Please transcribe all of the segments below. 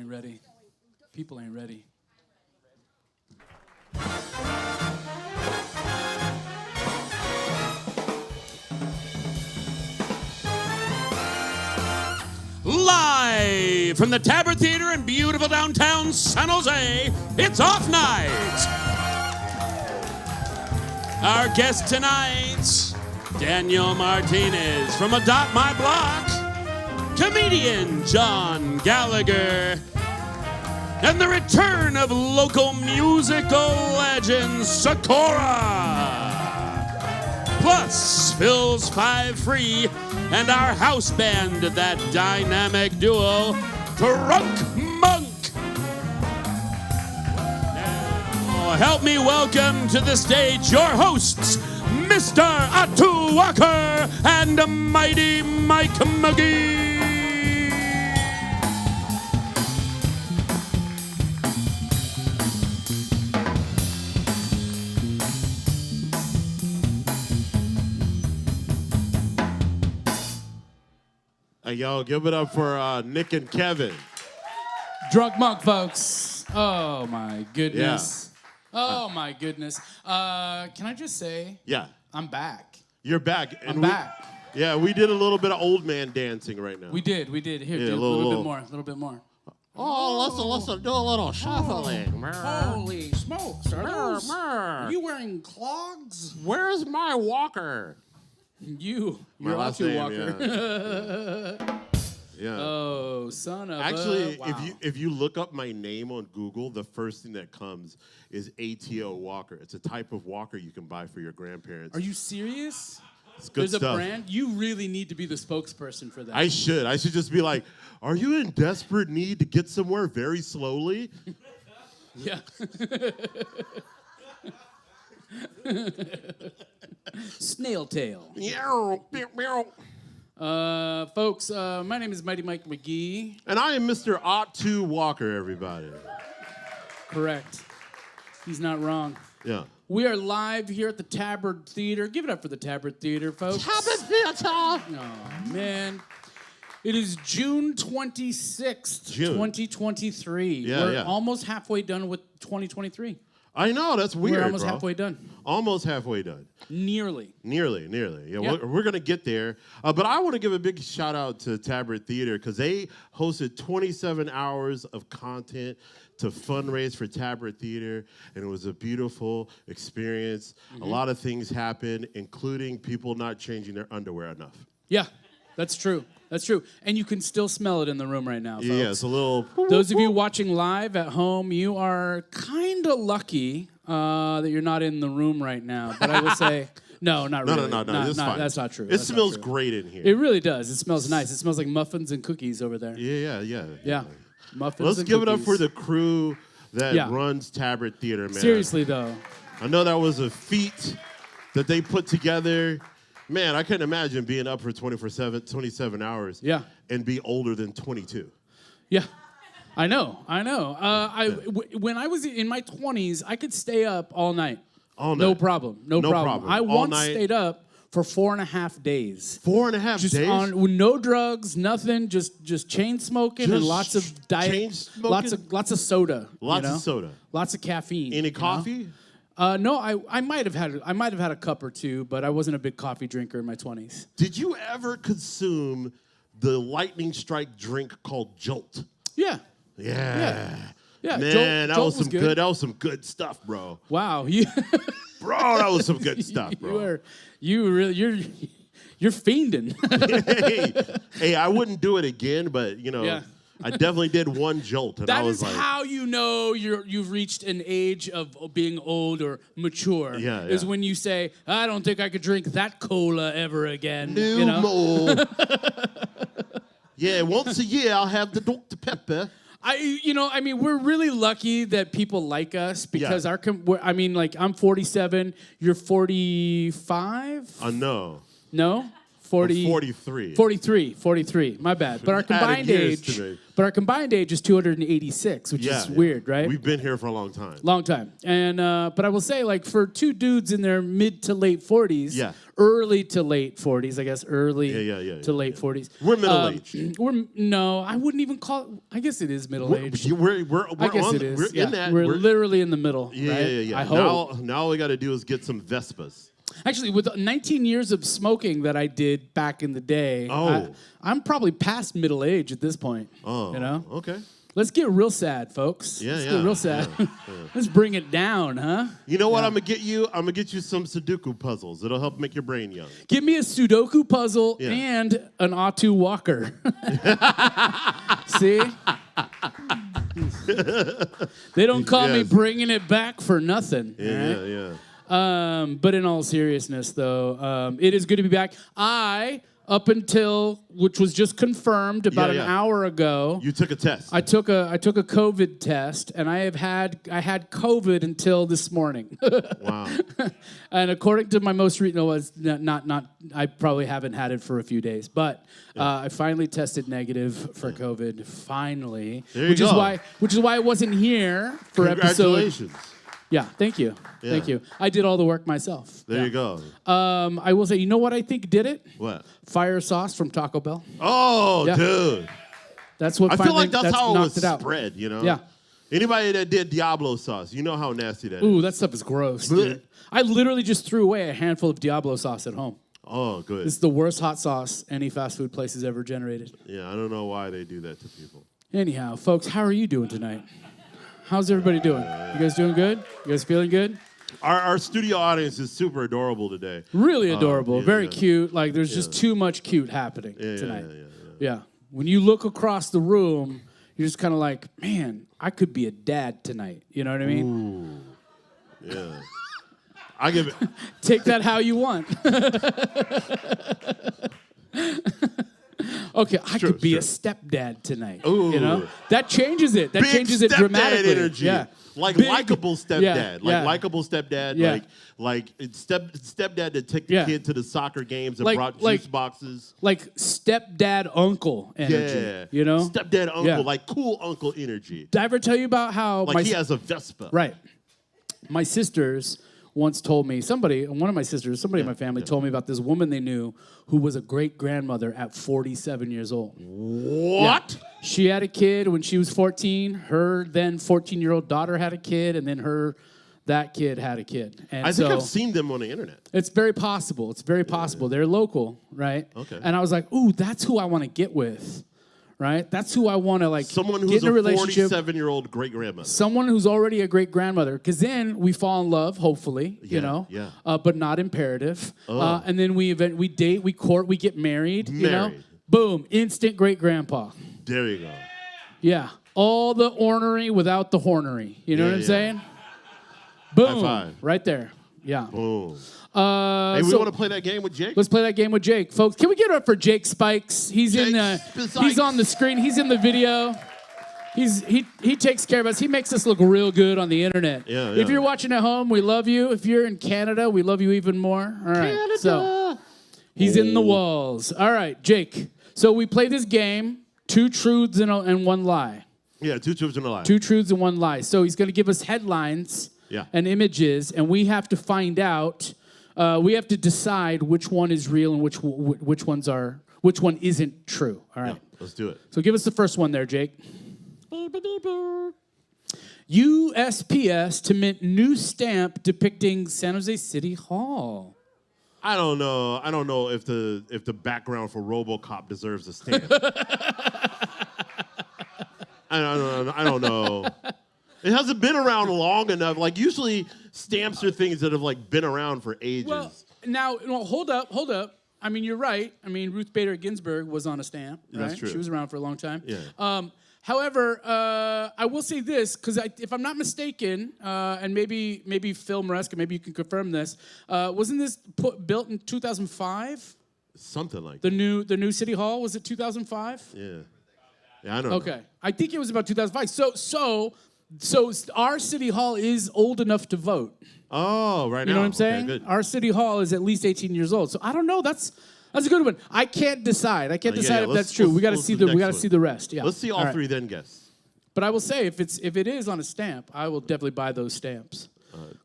ain't ready. People ain't ready. Live from the Tabard Theatre in beautiful downtown San Jose, it's Off Night. Our guest tonight, Daniel Martinez from Adopt My Block, comedian John Gallagher, and the return of local musical legend Socorra. Plus, Phil's Five Free and our house band, that dynamic duo, Drunk Monk. Now, help me welcome to the stage your hosts, Mr. Atu Walker and Mighty Mike Mcgee. Hey, yo, give it up for Nick and Kevin. Drunk Monk, folks. Oh, my goodness. Yeah. Oh, my goodness. Can I just say? Yeah. I'm back. You're back. I'm back. Yeah, we did a little bit of old man dancing right now. We did. Here, do a little bit more. Oh, let's do a little shuffling. Holy smokes. Are you wearing clogs? Where's my walker? You're last Atu name, Walker. Yeah. Oh, son of Actually, a... Wow. if you look up my name on Google, the first thing that comes is ATO Walker. It's a type of walker you can buy for your grandparents. Are you serious? It's good There's stuff. a brand? You really need to be the spokesperson for that. I should just be like, are you in desperate need to get somewhere very slowly? Yeah. Snail tail. Folks, my name is Mighty Mike Mcgee. And I am Mr. Atu Walker, everybody. Correct. He's not wrong. Yeah. We are live here at the Tabard Theatre. Give it up for the Tabard Theatre, folks. Tabard Theatre! Oh, man. It is June 26th, 2023. Yeah, We're almost halfway done with 2023. I know, that's weird, We're almost bro. halfway done. Almost halfway done. Nearly. Yeah, we're going to get there. But I want to give a big shout out to Tabard Theatre because they hosted 27 hours of content to fundraise for Tabard Theatre, and it was a beautiful experience. Mm-hmm. A lot of things happened, including people not changing their underwear enough. Yeah, that's true. That's true. And you can still smell it in the room right now, folks. Yeah, it's a little... Those of you watching live at home, you are kind of lucky that you're not in the room right now. But I will say, no, not really. No, that's fine. That's not true. It smells great in here. It really does. It smells nice. It smells like muffins and cookies over there. Yeah. Muffins Let's and give cookies. it up for the crew that runs Tabard Theatre, man. Seriously, though. I know that was a feat that they put together. Man, I couldn't imagine being up for 27 hours and be older than 22. Yeah, I know. When I was in my 20s, I could stay up all night. No problem. No problem. I once stayed up for 4.5 days. 4.5 just days? With no drugs, nothing, just chain smoking and lots of diet, lots of soda. Lots of soda. Lots of caffeine. Any coffee? No, I might have had a cup or two, but I wasn't a big coffee drinker in my 20s. Did you ever consume the lightning strike drink called Jolt? Yeah. Man, Jolt was good. That was some good stuff, bro. Wow, bro, that was some good stuff, bro. You're fiending. hey, I wouldn't do it again, but I definitely did one Jolt, and that I was is how you know you've reached an age of being old or mature. Is when you say, "I don't think I could drink that cola ever again." No more. Yeah, once a year I'll have the Dr. Pepper. We're really lucky that people like us because I'm 47, you're 45? No. No? 40, I'm 43. 43. My bad. But our combined age But our combined age is 286, which is weird, right? We've been here for a long time. Long time. And but I will say, like, for two dudes in their mid to late 40s, early to late 40s, I guess, early to late 40s. We're middle-aged. No, I wouldn't even call it, I guess it is middle-aged. I guess it is. We're in that. We're literally in the middle, right? I hope. Now all we got to do is get some Vespas. Actually, with 19 years of smoking that I did back in the day, I'm probably past middle age at this point. Oh, you know? Okay. Let's get real sad, folks. Let's get real sad. Let's bring it down, huh? You know what I'm gonna get you? I'm gonna get you some Sudoku puzzles. It'll help make your brain young. Give me a Sudoku puzzle and an A2 walker. See? They don't call me bringing it back for nothing. But in all seriousness, though, it is good to be back. Up until, which was just confirmed about an hour ago. You took a test. I took a COVID test, and I had COVID until this morning. Wow. And according to my most recent, was not. I probably haven't had it for a few days, but I finally tested negative for COVID. Finally, which is why I wasn't here for Congratulations. Yeah, thank you. Yeah. Thank you. I did all the work myself. There you go. I will say, you know what I think did it? What? Fire sauce from Taco Bell. Oh, dude. That's what I feel like that's how it was spread, you know? Yeah. Anybody that did Diablo sauce, you know how nasty that is. Ooh, that stuff is gross, dude. I literally just threw away a handful of Diablo sauce at home. Oh, good. This is the worst hot sauce any fast food place has ever generated. Yeah, I don't know why they do that to people. Anyhow, folks, how are you doing tonight? How's everybody doing? You guys doing good? You guys feeling good? Our studio audience is super adorable today. Really adorable. Very cute. Like, there's just too much cute happening tonight. Yeah. When you look across the room, you're just kind of like, man, I could be a dad tonight. You know what I mean? Ooh. Yeah. I give it. Take that how you want. Okay, I could be a stepdad tonight. Ooh. You know? That changes it. That changes it dramatically. Energy. Yeah. Like likable stepdad. Likable stepdad. Like stepdad that took the kid to the soccer games and brought juice boxes. Like stepdad uncle energy. Yeah. You know? Stepdad uncle, like cool uncle energy. Did I ever tell you about how he has a Vespa. Right. My sisters once told me, somebody in my family told me about this woman they knew who was a great-grandmother at 47 years old. What? Yeah. She had a kid when she was 14. Her then 14-year-old daughter had a kid, and then that kid had a kid. And I think I've seen them on the internet. It's very possible. They're local, right? Okay. And I was like, ooh, that's who I want to get with. Right? That's who I want to, like, someone who's get in a relationship. 47-year-old great-grandmother. Someone who's already a great-grandmother. Because then we fall in love, hopefully, you know. Yeah. But not imperative. And then we date, we court, we get married, you know. Boom. Instant great-grandpa. There you go. Yeah. All the ornery without the hornery. You know what I'm saying? Boom. High five. Right there. Yeah. Boom. Hey, we want to play that game with Jake? Let's play that game with Jake. Folks, can we get it up for Jake Spikes? He's on the screen. He's in the video. He takes care of us. He makes us look real good on the internet. Yeah. If you're watching at home, we love you. If you're in Canada, we love you even more. All right. Canada. So he's in the walls. All right, Jake. So we play this game, 2 truths and 1 lie. Yeah, 2 truths and a lie. 2 truths and 1 lie. So he's going to give us headlines and images, and we have to find out. We have to decide which one is real and which one isn't true. All right. Yeah, let's do it. So give us the first one there, Jake. USPS to mint new stamp depicting San Jose City Hall. I don't know if the background for RoboCop deserves a stamp. I don't know. It hasn't been around long enough. Like, usually stamps are things that have, like, been around for ages. Well, now, hold up. I mean, you're right. I mean, Ruth Bader Ginsburg was on a stamp, right? That's true. She was around for a long time. Yeah. However, I will say this, because if I'm not mistaken, and maybe Phil Maresca, maybe you can confirm this, wasn't this built in 2005? Something like that. The new City Hall, was it 2005? Yeah. Yeah, I don't know. Okay. I think it was about 2005. So our City Hall is old enough to vote. Oh, right now. You know what I'm saying? Okay, good. Our City Hall is at least 18 years old. So I don't know. That's That's a good one. I can't decide. I can't decide if that's true. We got to see the rest. Yeah. Let's see all three, then guess. But I will say, if it is on a stamp, I will definitely buy those stamps.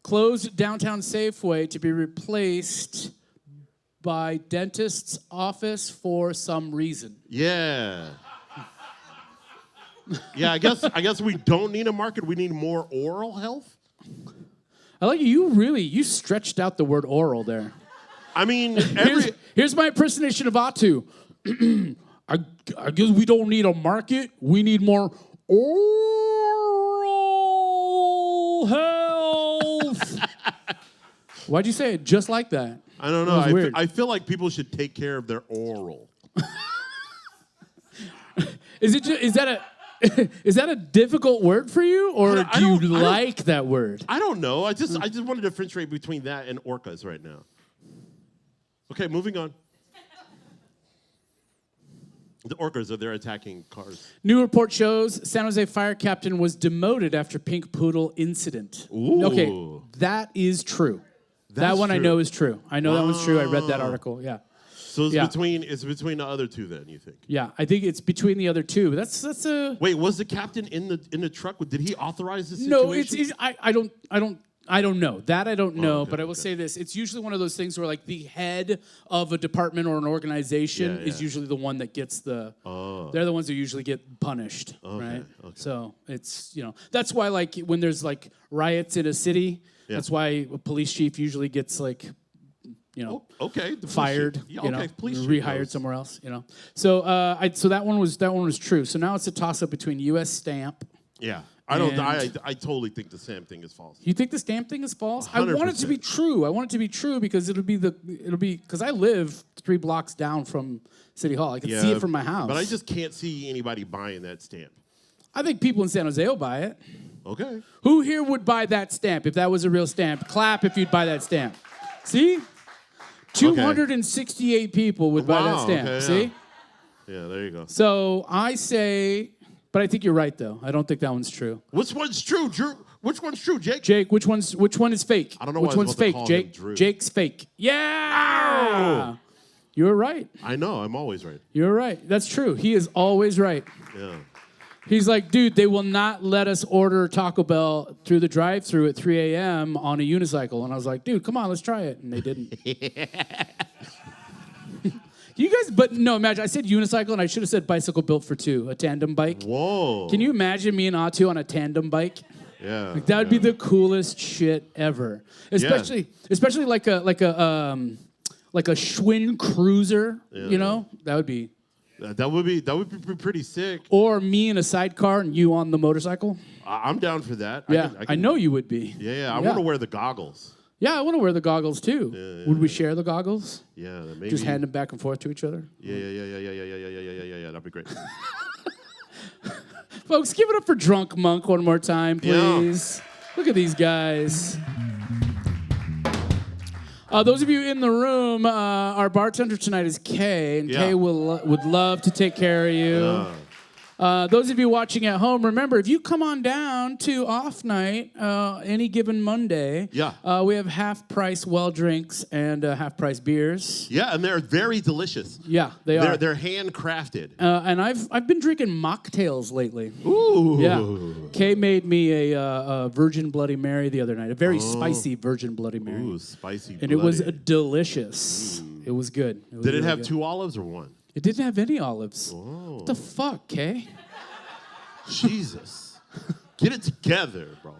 Closed downtown Safeway to be replaced by dentist's office for some reason. Yeah. Yeah, I guess we don't need a market. We need more oral health. I like you stretched out the word oral there. I mean, here's my impersonation of Atu. I guess we don't need a market. We need more oral health. Why'd you say it just like that? I don't know. I feel like people should take care of their oral. Is that a difficult word for you, or do you like that word? I don't know. I just want to differentiate between that and orcas right now. Okay, moving on. The orcas they're attacking cars. New report shows San Jose fire captain was demoted after pink poodle incident. Ooh. Okay, that is true. That one true. I know is true. I know that one's true. I read that article. Yeah. So it's between the other two then, you think? Yeah, I think it's between the other two. That's a. Wait, was the captain in the truck? Did he authorize this situation? No, I don't know. That I don't know, okay, but I will say this. It's usually one of those things where like the head of a department or an organization is usually the one that gets the they're the ones who usually get punished, right? Okay. So it's, that's why like when there's like riots in a city, that's why a police chief usually gets like fired, rehired somewhere else, So so that one was true. So now it's a toss up between US stamp. Yeah. I totally think the stamp thing is false. You think the stamp thing is false? 100%. I want it to be true. I want it to be true because it'll be because I live 3 blocks down from City Hall. I can see it from my house. But I just can't see anybody buying that stamp. I think people in San Jose will buy it. Okay. Who here would buy that stamp if that was a real stamp? Clap if you'd buy that stamp. See? 268 people would buy that stamp. Okay, see? Yeah, there you go. So I say, but I think you're right though. I don't think that one's true. Which one's true, Drew? Which one's true, Jake? Jake, which one is fake? I don't know which one's fake, Jake. Drew. Jake's fake. Yeah. Ow! You're right. I know. I'm always right. You're right. That's true. He is always right. Yeah. He's like, dude, they will not let us order Taco Bell through the drive-thru at 3 a.m. on a unicycle. And I was like, dude, come on, let's try it. And they didn't. You guys, but no, imagine, I said unicycle, and I should have said bicycle built for two, a tandem bike. Whoa. Can you imagine me and Atu on a tandem bike? Yeah. Like, that would be the coolest shit ever. Especially like a Schwinn Cruiser, That would be... That would be pretty sick. Or me in a sidecar and you on the motorcycle. I'm down for that. Yeah, I know you would be. Yeah, I want to wear the goggles. Yeah, I want to wear the goggles too. Yeah, would we share the goggles? Yeah, maybe. Just hand them back and forth to each other. Yeah. That'd be great. Folks, give it up for Drunk Monk one more time, please. Yeah. Look at these guys. Those of you in the room, our bartender tonight is Kay, and Kay would love to take care of you. Those of you watching at home, remember, if you come on down to Off Night any given Monday, we have half-price well drinks and half-price beers. Yeah, and they're very delicious. Yeah, they are. They're handcrafted. And I've been drinking mocktails lately. Ooh. Yeah. Kay made me a Virgin Bloody Mary the other night, a very spicy Virgin Bloody Mary. Ooh, spicy and it was delicious. It was good. Did it have 2 olives or 1? It didn't have any olives. Oh. What the fuck, Kay? Jesus. Get it together, bro.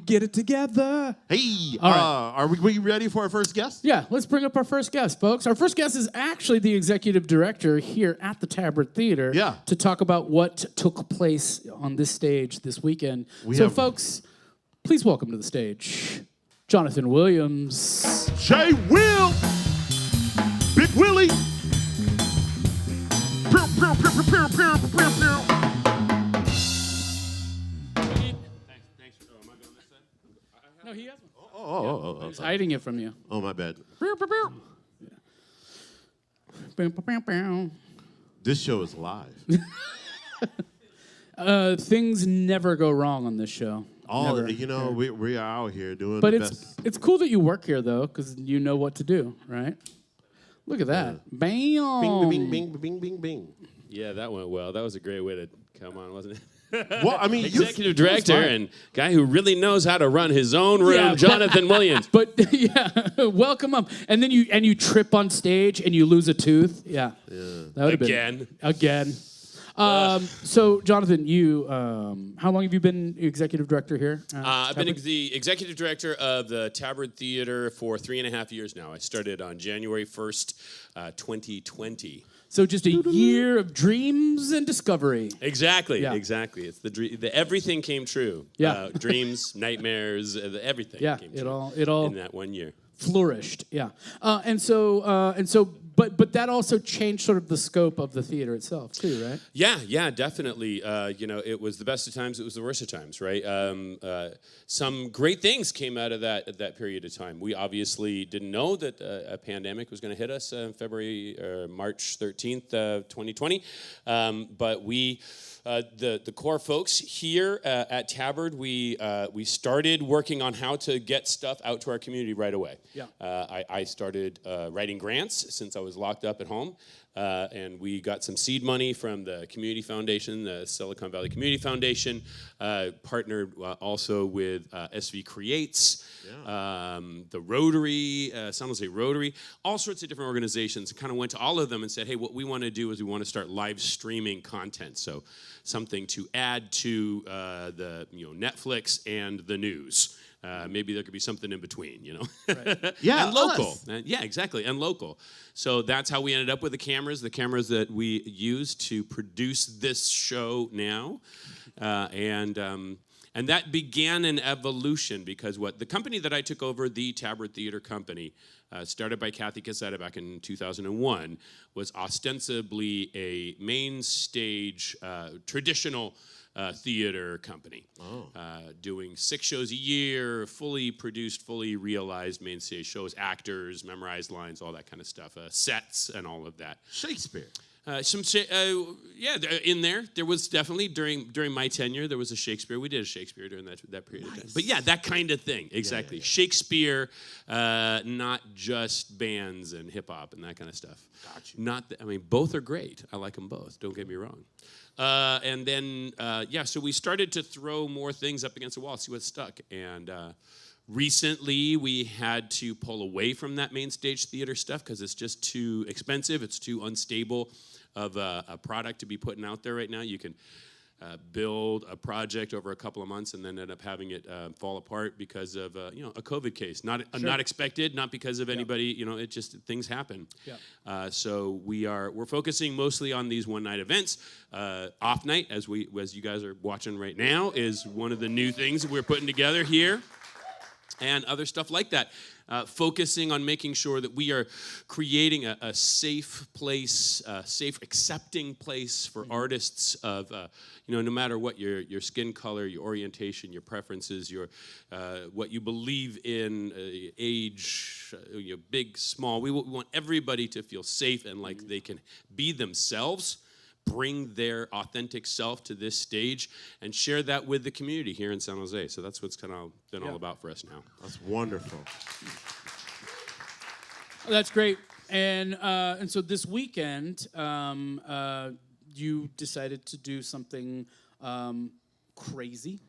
Get it together. Hey, are we ready for our first guest? Yeah, let's bring up our first guest, folks. Our first guest is actually the executive director here at the Tabard Theatre to talk about what took place on this stage this weekend. Folks, please welcome to the stage, Jonathan Williams. J. Will. Big Willie. No, he has one. He's hiding it from you. Oh, my bad. This show is live. Things never go wrong on this show. We are out here doing but the best. It's cool that you work here, though, because you know what to do, right? Look at that. Bam. Bing, bing, bing, bing, bing, bing. Yeah, that went well. That was a great way to come on, wasn't it? Well, I mean, executive director and guy who really knows how to run his own room, Jonathan Williams. But welcome up. And then you trip on stage and you lose a tooth. Yeah. That would have been again. So, Jonathan, you, how long have you been executive director here? I've been the executive director of the Tabard Theatre for 3.5 years now. I started on January 1st, 2020. So just a year of dreams and discovery. Exactly. It's the everything came true. Yeah. Dreams, nightmares, everything came true. It all in that 1 year. Flourished. Yeah. But that also changed sort of the scope of the theater itself too, right? Yeah, definitely. It was the best of times, it was the worst of times, right? Some great things came out of that period of time. We obviously didn't know that a pandemic was going to hit us March 13th, 2020. But we, the core folks here at Tabard, we started working on how to get stuff out to our community right away. Yeah. I started writing grants since I was locked up at home. And we got some seed money from the community foundation, the Silicon Valley Community Foundation, partnered also with SV Creates, the Rotary, San Jose Rotary, all sorts of different organizations. Kind of went to all of them and said, hey, what we want to do is we want to start live streaming content. So something to add to the Netflix and the news. Maybe there could be something in between, Right. Yeah, and local. Yeah, exactly, and local. So that's how we ended up with the cameras that we use to produce this show now. And that began an evolution because the company that I took over, the Tabard Theatre Company, started by Kathy Cassetta back in 2001, was ostensibly a main stage, traditional theater company, doing 6 shows a year, fully produced, fully realized main stage shows, actors, memorized lines, all that kind of stuff, sets and all of that. Shakespeare. In there was definitely during my tenure there was a Shakespeare. We did a Shakespeare during that period of time. But yeah, that kind of thing, exactly. Yeah. Shakespeare, not just bands and hip hop and that kind of stuff. Gotcha. Both are great. I like them both. Don't get me wrong. And then, so we started to throw more things up against the wall, see what stuck. And recently, we had to pull away from that main stage theater stuff because it's just too expensive. It's too unstable of a product to be putting out there right now. You can build a project over a couple of months and then end up having it fall apart because of a COVID case. Not expected, not because of anybody. It just things happen. Yeah. So we're focusing mostly on these one-night events. Off night, as you guys are watching right now, is one of the new things that we're putting together here, and other stuff like that. Focusing on making sure that we are creating a safe place, safe, accepting place for artists of, no matter what your skin color, your orientation, your preferences, what you believe in, age, big, small. We want everybody to feel safe and like they can be themselves, bring their authentic self to this stage, and share that with the community here in San Jose. So that's what's kind of been all about for us now. That's wonderful. That's great. And so this weekend, you decided to do something crazy.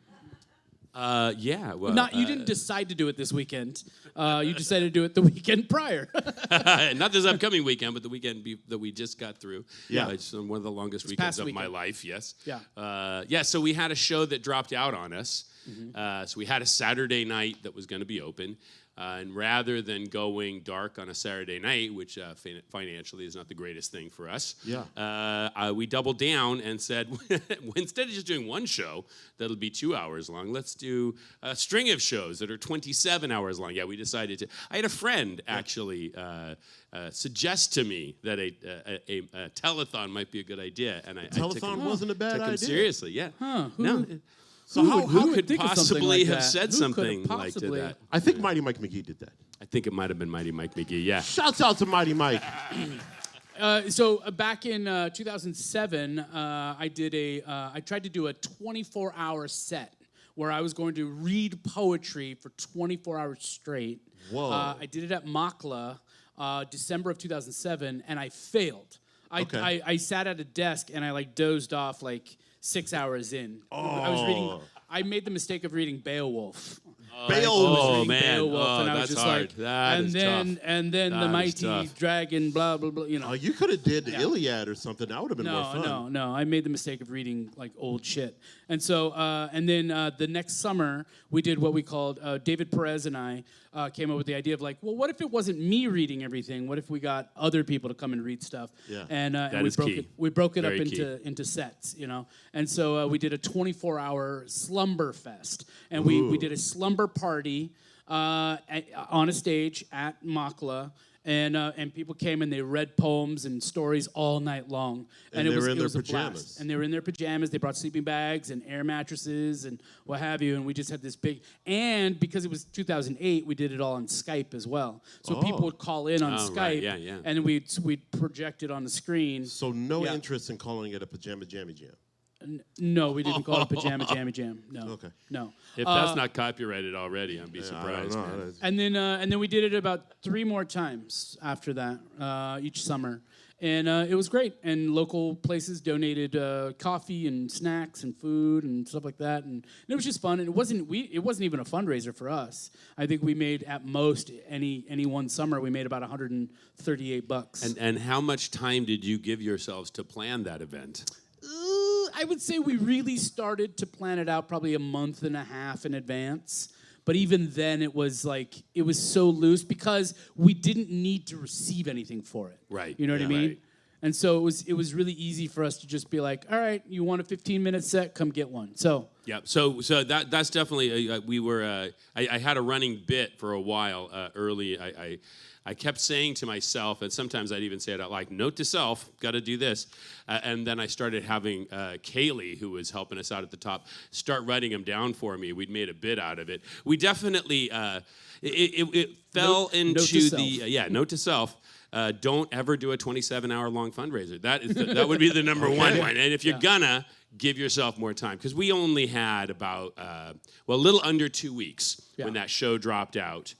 Well, you didn't decide to do it this weekend. You decided to do it the weekend prior. Not this upcoming weekend, but the weekend that we just got through. Yeah, it's one of the longest weekends of my life. Yes. Yeah. So we had a show that dropped out on us. Mm-hmm. So we had a Saturday night that was going to be open. And rather than going dark on a Saturday night, which financially is not the greatest thing for us, we doubled down and said, instead of just doing one show that'll be 2 hours long, let's do a string of shows that are 27 hours long. Yeah, we decided to. I had a friend actually suggest to me that a telethon might be a good idea, and I telethon wasn't a bad idea. Took him seriously. Yeah. Huh, So who could possibly have said something like that? I think Mighty Mike Mcgee did that. I think it might have been Mighty Mike Mcgee, yeah. Shouts out to Mighty Mike. So back in 2007, I tried to do a 24-hour set where I was going to read poetry for 24 hours straight. Whoa. I did it at Makla. December of 2007, and I failed. I sat at a desk and I like dozed off like 6 hours in. I was reading. I made the mistake of reading Beowulf. Beowulf, man! Beowulf, and I was that's just hard. like, That and is then tough. and then the mighty dragon, blah blah blah. Oh, you could have did the Iliad or something. That would have been more fun. No. I made the mistake of reading like old shit. And so, and then the next summer, we did what we called, David Perez and I came up with the idea of like, well, what if it wasn't me reading everything? What if we got other people to come and read stuff? Yeah. And we broke it up into sets, you know? And so we did a 24-hour slumber fest. And we did a slumber party on a stage at Makla. And people came and they read poems and stories all night long. And it they was, were in it their was a pajamas. blast. And they were in their pajamas. They brought sleeping bags and air mattresses and what have you. And we just had this big... And because it was 2008, we did it all on Skype as well. So people would call in on Skype. Right. Yeah. And then we'd project it on the screen. So no interest in calling it a pajama jammy jam. No, we didn't call it Pajama Jammy Jam. No. Okay. No. If that's not copyrighted already, I'd be surprised. I don't know. And then we did it about 3 more times after that, each summer. And it was great. And local places donated coffee and snacks and food and stuff like that. And it was just fun. And it wasn't even a fundraiser for us. I think we made at most any one summer we made about $138. And how much time did you give yourselves to plan that event? I would say we really started to plan it out probably a month and a half in advance. But even then, it was so loose because we didn't need to receive anything for it. Right. You know what I mean? Right. And so it was really easy for us to just be like, all right, you want a 15-minute set? Come get one. So yeah. So that's definitely we were. I had a running bit for a while early. I kept saying to myself, and sometimes I'd even say it out like, note to self, got to do this. And then I started having Kaylee, who was helping us out at the top, start writing them down for me. We'd made a bit out of it. We definitely, it fell into the, note to self. Don't ever do a 27-hour long fundraiser. That would be the number one point. And if you're gonna, give yourself more time. Because we only had about, a little under 2 weeks when that show dropped out.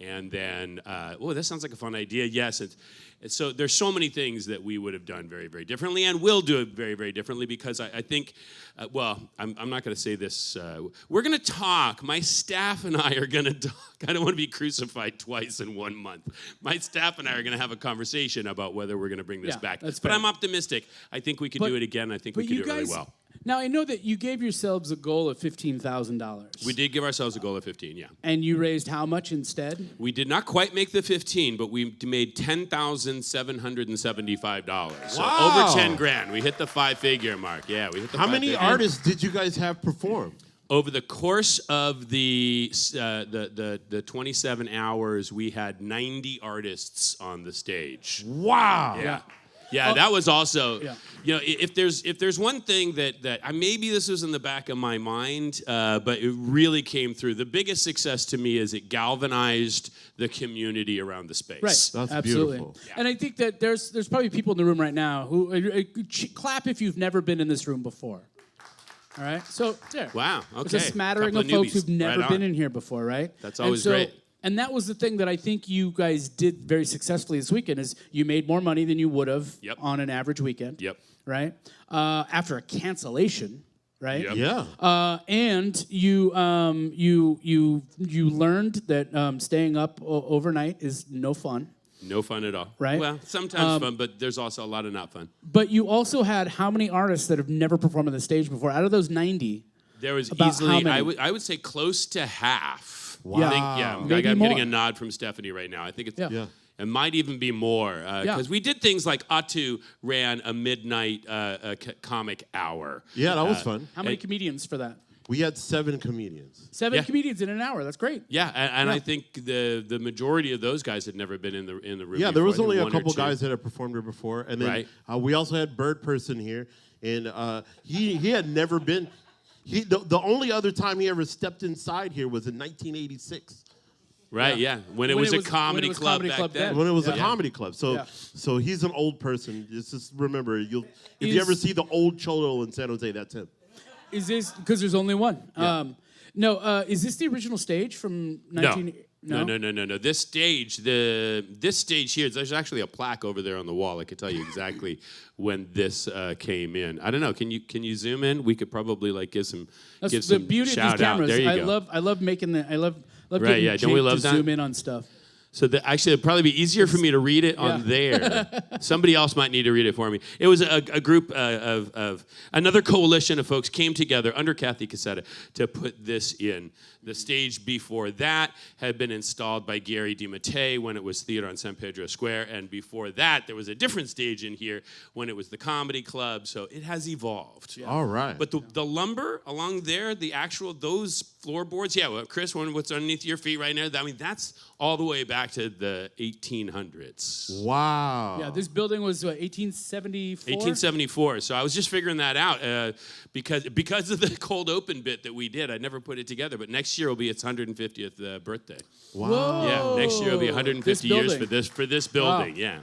And then, that sounds like a fun idea. Yes, so there's so many things that we would have done very, very differently and will do it very, very differently because I think, I'm not going to say this. We're going to talk. My staff and I are going to talk. I don't want to be crucified twice in 1 month. My staff and I are going to have a conversation about whether we're going to bring this back. But I'm optimistic. I think we could do it again. I think we could do it really well. Now, I know that you gave yourselves a goal of $15,000. We did give ourselves a goal of 15, yeah. And you raised how much instead? We did not quite make the 15, but we made $10,775. So over 10 grand. We hit the 5-figure mark. Yeah, we hit the How many artists did you guys have perform? Over the course of the 27 hours, we had 90 artists on the stage. Wow. Yeah. Yeah, that was also, if there's one thing that maybe this was in the back of my mind, but it really came through. The biggest success to me is it galvanized the community around the space. Right, that's absolutely. Beautiful. Yeah. And I think that there's probably people in the room right now who clap if you've never been in this room before. All right, so there. Wow. Okay. There's a smattering of folks who've never been in here before, right? That's always great. And that was the thing that I think you guys did very successfully this weekend is you made more money than you would have on an average weekend. Yep. Right? After a cancellation, right? Yep. Yeah. And you learned that staying up overnight is no fun. No fun at all. Right? Well, sometimes fun, but there's also a lot of not fun. But you also had how many artists that have never performed on the stage before? Out of those 90, there was about easily, how many? I would say close to half. Wow. I think, Maybe I'm more. getting a nod from Stephanie right now. I think it's, Yeah. it might even be more. Because we did things like Atu ran a midnight comic hour. Yeah, that was fun. How many comedians for that? We had 7 comedians. 7 comedians in an hour. That's great. Yeah, and I think the majority of those guys had never been in the room. Yeah, there was before. only a One or couple two. guys that had performed here before, and then we also had Bird Person here, and he had never been. The only other time he ever stepped inside here was in 1986. Right, yeah. When it was a comedy club back then. When it was a comedy club. So he's an old person. Just remember, if you ever see the old Cholo in San Jose, that's him. Is this because there's only one? Yeah. No. Is this the original stage from 19? No. This stage here, there's actually a plaque over there on the wall. I could tell you exactly when this came in. I don't know. Can you zoom in? We could probably like give some the beauty shout of these cameras. out. There you go. I love making the. I love Right, getting yeah. Jake Don't we love to that? zoom in on stuff. So actually, it'd probably be easier for me to read it on there. Somebody else might need to read it for me. It was a group of another coalition of folks came together under Kathy Cassetta to put this in. The stage before that had been installed by Gary DiMattei when it was theater on San Pedro Square, and before that there was a different stage in here when it was the Comedy Club. So it has evolved. Yeah. All right. But the lumber along there, those floorboards, Chris, what's underneath your feet right now? That's all the way back to the 1800s. Wow. Yeah, this building was 1874? 1874. So I was just figuring that out because of the cold open bit that we did. I never put it together, but next year will be its 150th birthday. Wow. Whoa. Yeah, next year will be 150 years for this building. Wow. Yeah.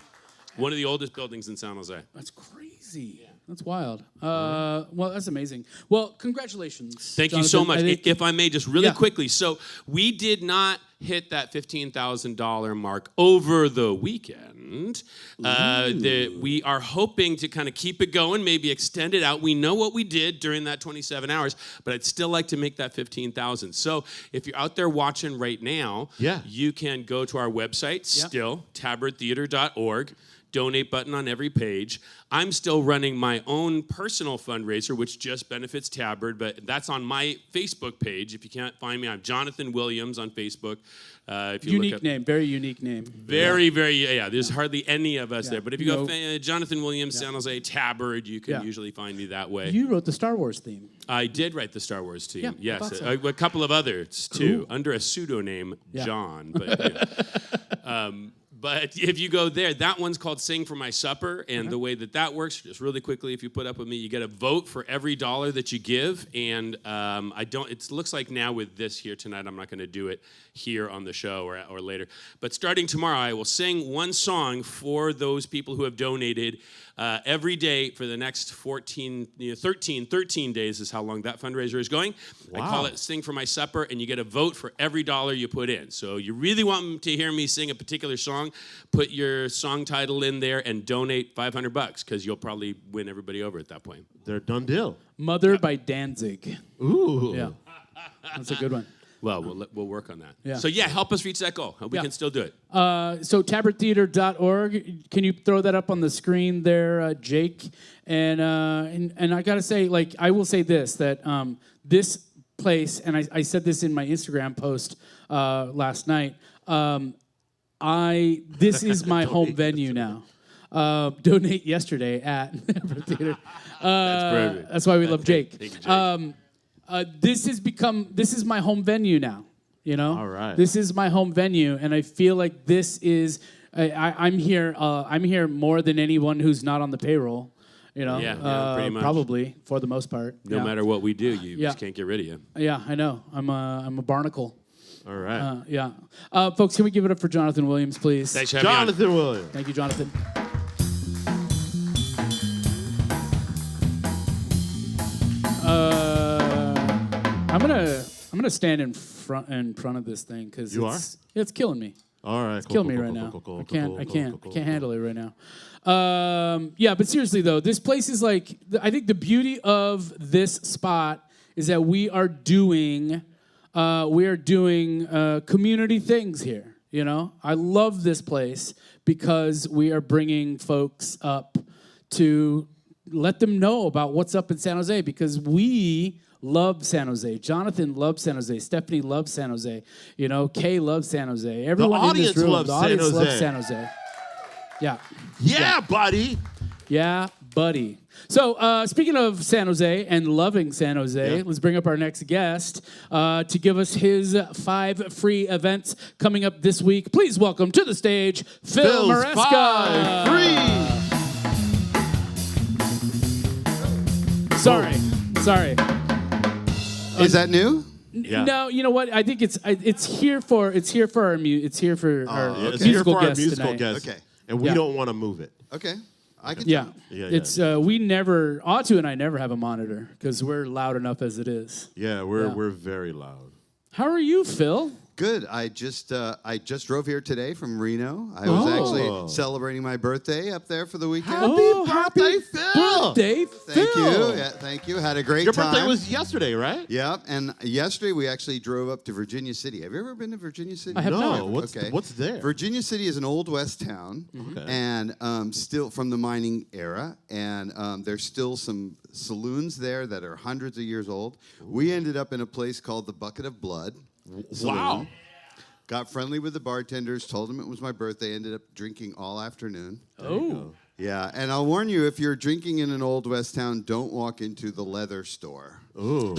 One of the oldest buildings in San Jose. That's crazy. Yeah. That's wild. Well, that's amazing. Well, congratulations. Thank Jonathan. you so much. If I may, just really quickly. So we did not hit that $15,000 mark over the weekend. We are hoping to kind of keep it going, maybe extend it out. We know what we did during that 27 hours, but I'd still like to make that 15,000. So if you're out there watching right now, you can go to our website, still, tabardtheatre.org. Donate button on every page. I'm still running my own personal fundraiser, which just benefits Tabard, but that's on my Facebook page. If you can't find me, I'm Jonathan Williams on Facebook. If you unique name, very unique name. Very, there's hardly any of us there. But if you go Jonathan Williams, San Jose, Tabard, you can usually find me that way. You wrote the Star Wars theme. I did write the Star Wars theme. Yeah, yes, so. a couple of others, too, under a pseudonym, John. But But if you go there, that one's called Sing for My Supper. And the way that works, just really quickly, if you put up with me, you get a vote for every dollar that you give. And it looks like now with this here tonight, I'm not going to do it here on the show or later. But starting tomorrow, I will sing one song for those people who have donated every day for the next 13 days is how long that fundraiser is going. Wow. I call it Sing for My Supper, and you get a vote for every dollar you put in. So you really want to hear me sing a particular song, put your song title in there and donate $500 because you'll probably win everybody over at that point. They're done deal. Mother by Danzig. Ooh. Yeah. That's a good one. Well, we'll work on that. Yeah. So, help us reach that goal. We can still do it. So, tabardtheatre.org. Can you throw that up on the screen there, Jake? And I got to say, I will say this, that this place, and I said this in my Instagram post last night, this is my home venue now. Donate yesterday at Tabard Theatre. That's perfect. That's why we love Jake. Thank you, Jake. This is my home venue now, you know? All right. This is my home venue, and I feel like this is, I'm here more than anyone who's not on the payroll, you know? Yeah, pretty much. Probably, for the most part. No matter what we do, you just can't get rid of you. Yeah, I know. I'm a barnacle. All right. Folks, can we give it up for Jonathan Williams, please? Thanks for having me on. Jonathan Williams. Thank you, Jonathan. I'm gonna stand in front of this thing because it's killing me. All right, it's killing me right now. I can't handle it right now. But seriously though, this place is I think the beauty of this spot is that we are doing community things here. You know, I love this place because we are bringing folks up to let them know about what's up in San Jose because we love San Jose. Jonathan loves San Jose. Stephanie loves San Jose. You know, Kay loves San Jose. Everyone in this room loves San Jose. Yeah. Yeah, buddy. Yeah, buddy. So, speaking of San Jose and loving San Jose, let's bring up our next guest to give us his 5 free events coming up this week. Please welcome to the stage, Phil Maresca. 5 free. Sorry. Is that new? Yeah. No, you know what? I think it's here for our musical guests tonight. Okay. And we don't want to move it. Okay. I can Yeah. It's we never Otto and I never have a monitor because we're loud enough as it is. Yeah, we're very loud. How are you, Phil? Good. I just drove here today from Reno. I was actually celebrating my birthday up there for the weekend. Happy birthday, Phil! Birthday, Thank Phil. you. Yeah, thank you. Had a great Your time. birthday was yesterday, right? Yeah, and yesterday we actually drove up to Virginia City. Have you ever been to Virginia City? I have not. No. What's there? Virginia City is an old west town, and still from the mining era, and there's still some saloons there that are hundreds of years old. We ended up in a place called the Bucket of Blood. Saloon. Wow. Got friendly with the bartenders, told them it was my birthday, ended up drinking all afternoon. Oh. Yeah, and I'll warn you, if you're drinking in an old west town, don't walk into the leather store. Ooh.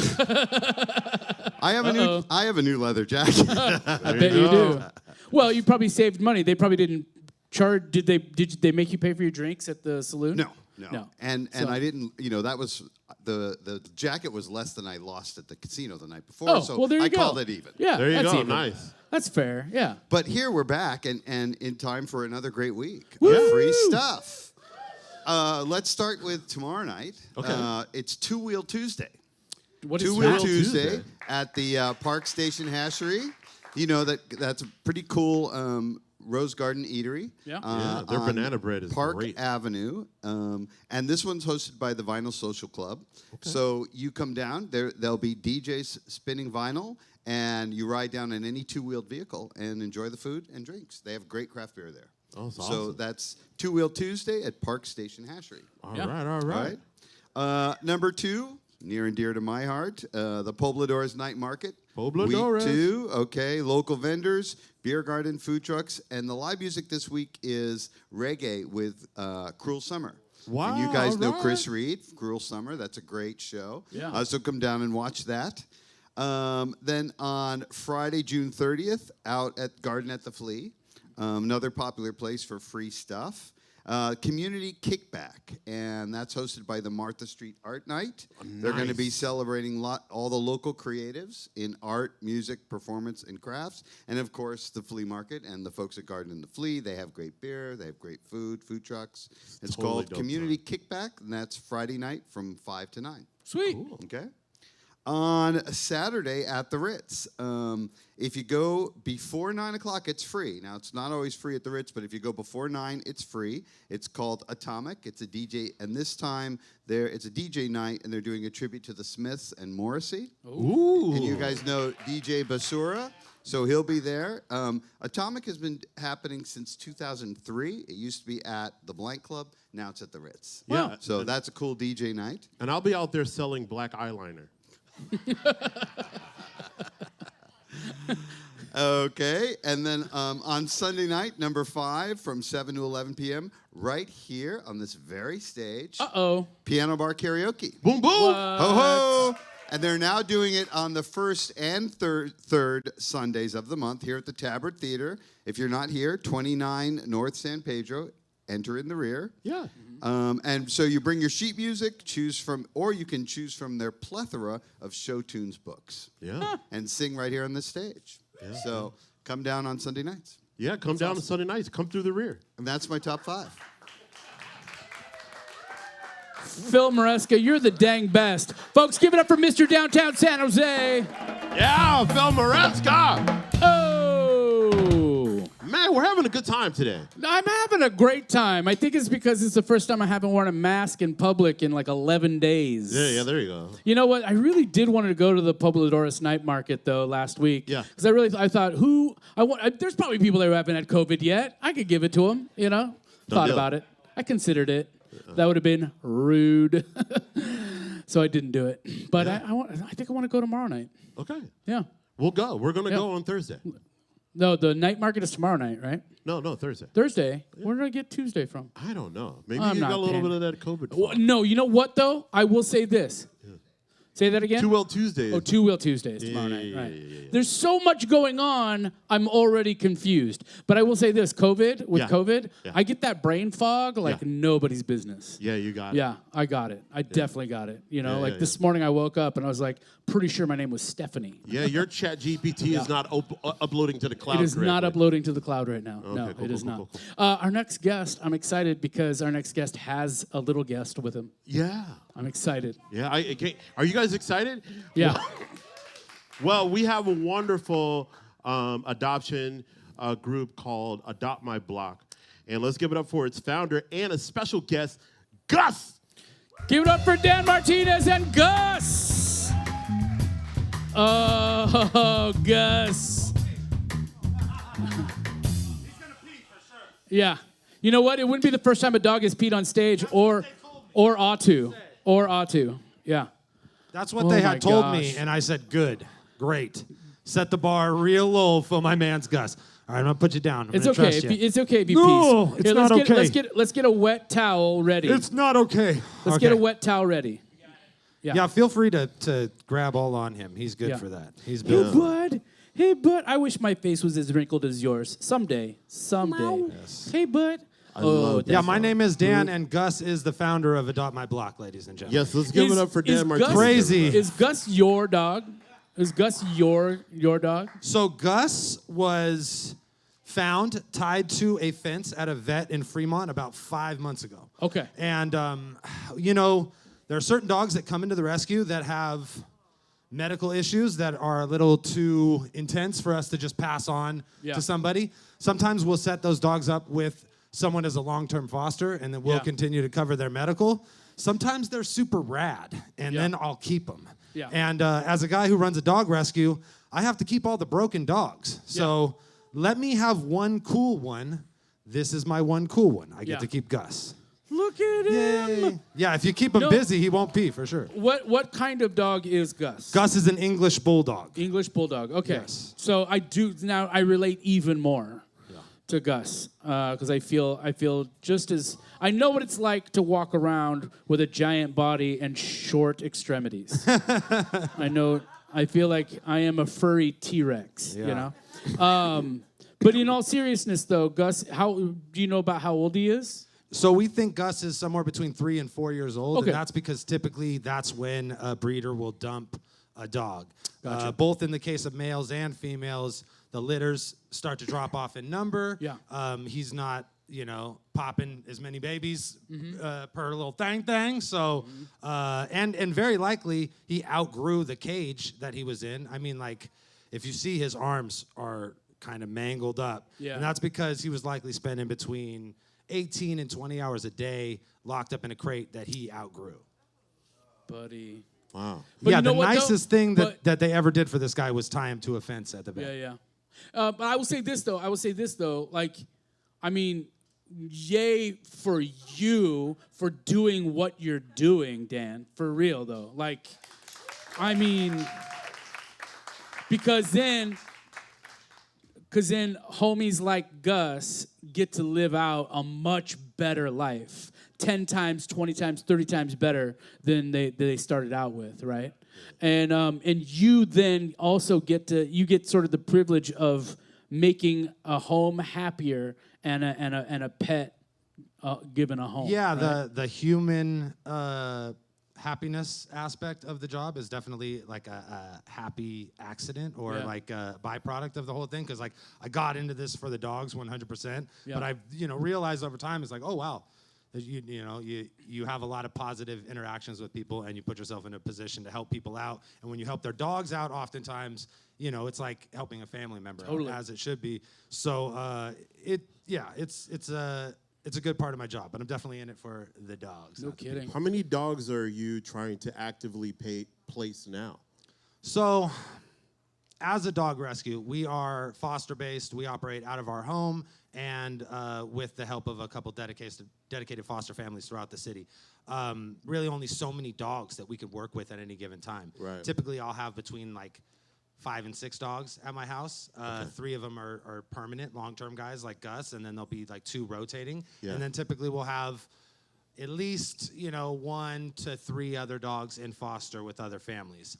I have a new leather jacket. I bet you do. Well, you probably saved money. They probably didn't charge. Did they make you pay for your drinks at the saloon? No. And I didn't. That was the jacket was less than I lost at the casino the night before. Oh, so well, there you I go. called it even. Yeah, There you that's go. even. Nice. That's fair. Yeah. But here we're back and in time for another great week Woo! of free stuff. Let's start with tomorrow night. Okay. It's Two Wheel Tuesday. What is Two-Wheel that? Tuesday at the Park Station Hashery. That's a pretty cool Rose Garden Eatery. Yeah. Their on banana bread is Park great. Avenue. And this one's hosted by the Vinyl Social Club. Okay. So you come down, there'll be DJs spinning vinyl, and you ride down in any two-wheeled vehicle and enjoy the food and drinks. They have great craft beer there. Oh, that's So awesome. that's Two-Wheel Tuesday at Park Station Hashery. All right. Number 2, near and dear to my heart, the Pobladores Night Market. Pobladores. Week 2, okay. Local vendors, beer garden, food trucks, and the live music this week is reggae with Cruel Summer. Wow, And you guys all know right. Chris Reed, Cruel Summer. That's a great show. Yeah. So come down and watch that. Then on Friday, June 30th, out at Garden at the Flea, another popular place for free stuff. Community Kickback, and that's hosted by the Martha Street Art Night. They're going to be celebrating all the local creatives in art, music, performance, and crafts. And, of course, the flea market and the folks at Garden and the Flea. They have great beer. They have great food trucks. It's totally called dope Community Kickback, and that's Friday night from 5 to 9. Sweet. Cool. Okay. On Saturday at the Ritz, if you go before 9 o'clock, it's free. Now, it's not always free at the Ritz, but if you go before 9, it's free. It's called Atomic. It's a DJ, and this time it's a DJ night, and they're doing a tribute to the Smiths and Morrissey. Ooh. And you guys know DJ Basura, so he'll be there. Atomic has been happening since 2003. It used to be at the Blank Club. Now it's at the Ritz. Yeah. So that's a cool DJ night. And I'll be out there selling black eyeliner. Okay, and then on Sunday night, number 5, from 7 to 11 p.m., right here on this very stage, Piano Bar Karaoke. Boom, boom. Ho, ho! And they're now doing it on the first and third Sundays of the month here at the Tabard Theatre. If you're not here, 29 North San Pedro, enter in the rear. Yeah. And so you bring your sheet music, or you can choose from their plethora of show tunes books. Yeah. And sing right here on this stage. Yeah. So come down on Sunday nights. Yeah, come down on Sunday nights. Come through the rear. And that's my top 5. Phil Maresca, you're the dang best. Folks, give it up for Mr. Downtown San Jose. Yeah, Phil Maresca. Oh. Man, we're having a good time today. I'm having a great time. I think it's because it's the first time I haven't worn a mask in public in like 11 days. Yeah, there you go. You know what? I really did want to go to the Pobladores Night Market, though, last week. Yeah. Because I thought, there's probably people there who haven't had COVID yet. I could give it to them, you know? Thought about it. I considered it. That would have been rude. So I didn't do it. But I think I want to go tomorrow night. Okay. Yeah. We'll go. We're going to go on Thursday. No, the night market is tomorrow night, right? No, Thursday. Thursday? Yeah. Where did I get Tuesday from? I don't know. Maybe I'm you got not a little paying. bit of that COVID. Well, no, you know what, though? I will say this. Say that again? Two Wheel Tuesday. Oh, Two Wheel Tuesdays tomorrow night, yeah, right. yeah. There's so much going on, I'm already confused. But I will say this, COVID, I get that brain fog like nobody's business. Yeah, you got it. Yeah, I got it. I definitely got it. You know, this morning I woke up and I was like, pretty sure my name was Stephanie. Yeah, your chat GPT is not uploading to the cloud. It is correctly. not uploading to the cloud right now. Okay, No, cool, it is cool, not. cool, cool. Our next guest, I'm excited because our next guest has a little guest with him. Yeah. I'm excited. Yeah. Are you guys excited? Yeah. Well, we have a wonderful adoption group called Adopt My Block. And let's give it up for its founder and a special guest, Gus. Give it up for Dan Martinez and Gus. Oh, Gus. Yeah. You know what? It wouldn't be the first time a dog has peed on stage or ought to. Yeah. That's what they had told me, and I said, good, great. Set the bar real low for my man's Gus. All right, I'm gonna put you down. It's okay. It's okay if you no, pees. It's not okay. Let's get a wet towel ready. It's not okay. Let's get a wet towel ready. Yeah, feel free to grab all on him. He's good for that. He's built. Hey, bud. I wish my face was as wrinkled as yours. Someday. Yes. Hey, bud. My name is Dan, and Gus is the founder of Adopt My Block, ladies and gentlemen. Yes, let's give it up for Dan Martinez. Crazy. Is Gus your dog? Is Gus your dog? So Gus was found tied to a fence at a vet in Fremont about 5 months ago. Okay. And, there are certain dogs that come into the rescue that have medical issues that are a little too intense for us to just pass on to somebody. Sometimes we'll set those dogs up with someone as a long-term foster, and then we'll continue to cover their medical. Sometimes they're super rad, and then I'll keep them. Yeah. And as a guy who runs a dog rescue, I have to keep all the broken dogs. So let me have one cool one. This is my one cool one. I get to keep Gus. Look at him. Yeah, if you keep him busy, he won't pee for sure. What kind of dog is Gus? Gus is an English bulldog. English bulldog. Okay. Yes. So I relate even more to Gus because I feel just as I know what it's like to walk around with a giant body and short extremities. I feel like I am a furry T-Rex. You know. But in all seriousness, though, Gus, how do you know about how old he is? So we think Gus is somewhere between 3 and 4 years old, Okay. and that's because typically that's when a breeder will dump a dog. Gotcha. Both in the case of males and females, the litters start to drop off in number. Yeah. He's not, popping as many babies per little thing. So, and very likely he outgrew the cage that he was in. I mean, like, if you see his arms are kind of mangled up, and that's because he was likely spending between 18 and 20 hours a day locked up in a crate that he outgrew. Buddy. Wow. But the nicest thing that they ever did for this guy was tie him to a fence at the vet. Yeah. But I will say this, though. Like, I mean, yay for you for doing what you're doing, Dan. For real, though. Like, I mean, because then homies like Gus get to live out a much better life, 10 times, 20 times, 30 times better than they started out with, right? And you then also get sort of the privilege of making a home happier and a pet given a home. Yeah, right? the human happiness aspect of the job is definitely like a happy accident or like a byproduct of the whole thing. Because like I got into this for the dogs 100%, but I've realized over time it's like, oh wow, you have a lot of positive interactions with people and you put yourself in a position to help people out. And when you help their dogs out, oftentimes it's like helping a family member out, as it should be. So it's a good part of my job, but I'm definitely in it for the dogs. No kidding. How many dogs are you trying to actively place now? So, as a dog rescue, we are foster-based. We operate out of our home and with the help of a couple dedicated foster families throughout the city. Really only so many dogs that we could work with at any given time. Right. Typically, I'll have between like 5 and 6 dogs at my house. 3 of them are permanent, long-term guys like Gus, and then there'll be like 2 rotating. Yeah. And then typically we'll have at least 1 to 3 other dogs in foster with other families.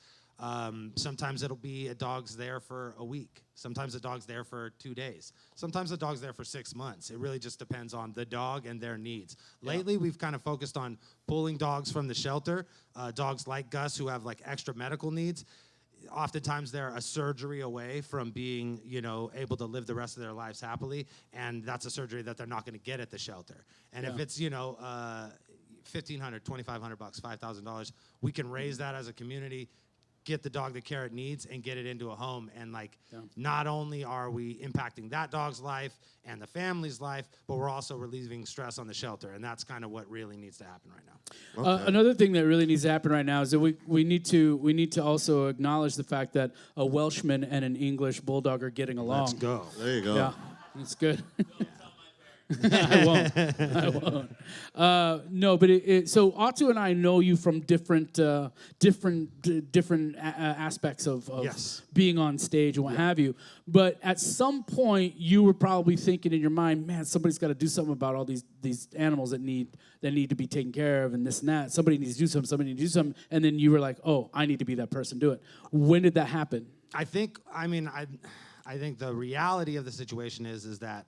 Sometimes it'll be a dog's there for a week. Sometimes a dog's there for 2 days. Sometimes a dog's there for 6 months. It really just depends on the dog and their needs. Lately, we've kind of focused on pulling dogs from the shelter, dogs like Gus who have like extra medical needs. Oftentimes they're a surgery away from being, able to live the rest of their lives happily, and that's a surgery that they're not going to get at the shelter. And if it's, $1,500, $2,500, $5,000, we can raise that as a community, get the dog the care it needs and get it into a home. And like, not only are we impacting that dog's life and the family's life, but we're also relieving stress on the shelter. And that's kind of what really needs to happen right now. Okay. Another thing that really needs to happen right now is that we need to also acknowledge the fact that a Welshman and an English bulldog are getting along. Let's go. There you go. Yeah, it's good. I won't. No, but so Otto and I know you from different aspects of Yes. being on stage and what have you. But at some point, you were probably thinking in your mind, man, somebody's got to do something about all these animals that need to be taken care of and this and that. Somebody needs to do something. Somebody needs to do something. And then you were like, oh, I need to be that person. Do it. When did that happen? I think the reality of the situation is that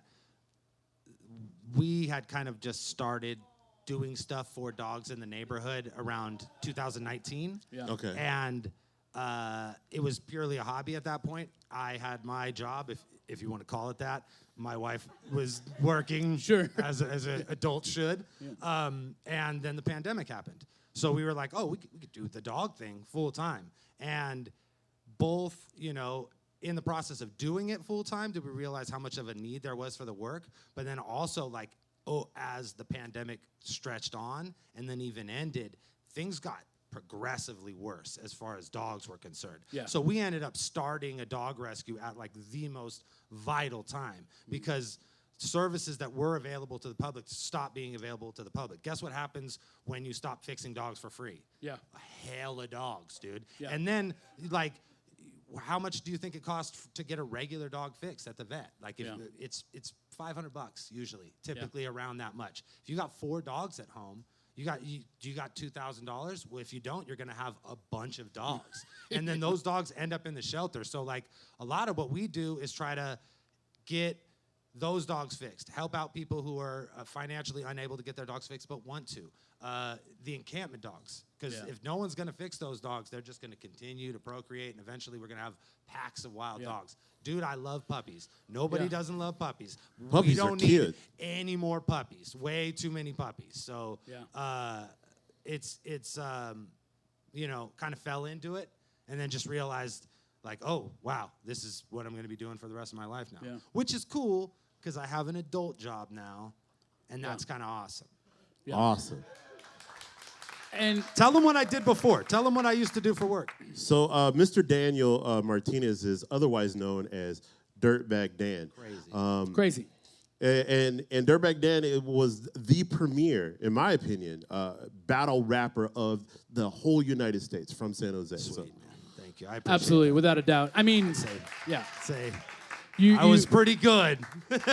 we had kind of just started doing stuff for dogs in the neighborhood around 2019. Yeah. Okay. And it was purely a hobby at that point. I had my job, if you want to call it that. My wife was working as an adult should. Yeah. And then the pandemic happened. So we were like, oh, we could do the dog thing full time. And both, in the process of doing it full time, did we realize how much of a need there was for the work? But then also as the pandemic stretched on and then even ended, things got progressively worse as far as dogs were concerned. Yeah. So we ended up starting a dog rescue at the most vital time because services that were available to the public stopped being available to the public. Guess what happens when you stop fixing dogs for free? Yeah. A hail of dogs, dude. Yeah. And then how much do you think it costs to get a regular dog fixed at the vet? It's $500 usually, typically around that much. If you got 4 dogs at home, you got $2,000. Well, if you don't, you're gonna have a bunch of dogs, and then those dogs end up in the shelter. So a lot of what we do is try to get those dogs fixed, help out people who are financially unable to get their dogs fixed but want to. The encampment dogs, because if no one's going to fix those dogs, they're just going to continue to procreate, and eventually we're going to have packs of wild dogs. Dude, I love puppies. Nobody doesn't love puppies. Puppies we don't are cute. need any more puppies. Way too many puppies. So it's kind of fell into it, and then just realized oh wow, this is what I'm going to be doing for the rest of my life now. Yeah. Which is cool because I have an adult job now, and that's kind of awesome. Yeah. Awesome. And tell them what I did before. Tell them what I used to do for work. So Mr. Daniel Martinez is otherwise known as Dirtbag Dan. Crazy. Crazy. And Dirtbag Dan was the premier, in my opinion, battle rapper of the whole United States from San Jose. Sweet, man. Thank you. I appreciate absolutely, that. without a doubt. I mean, Say. I was pretty good. That's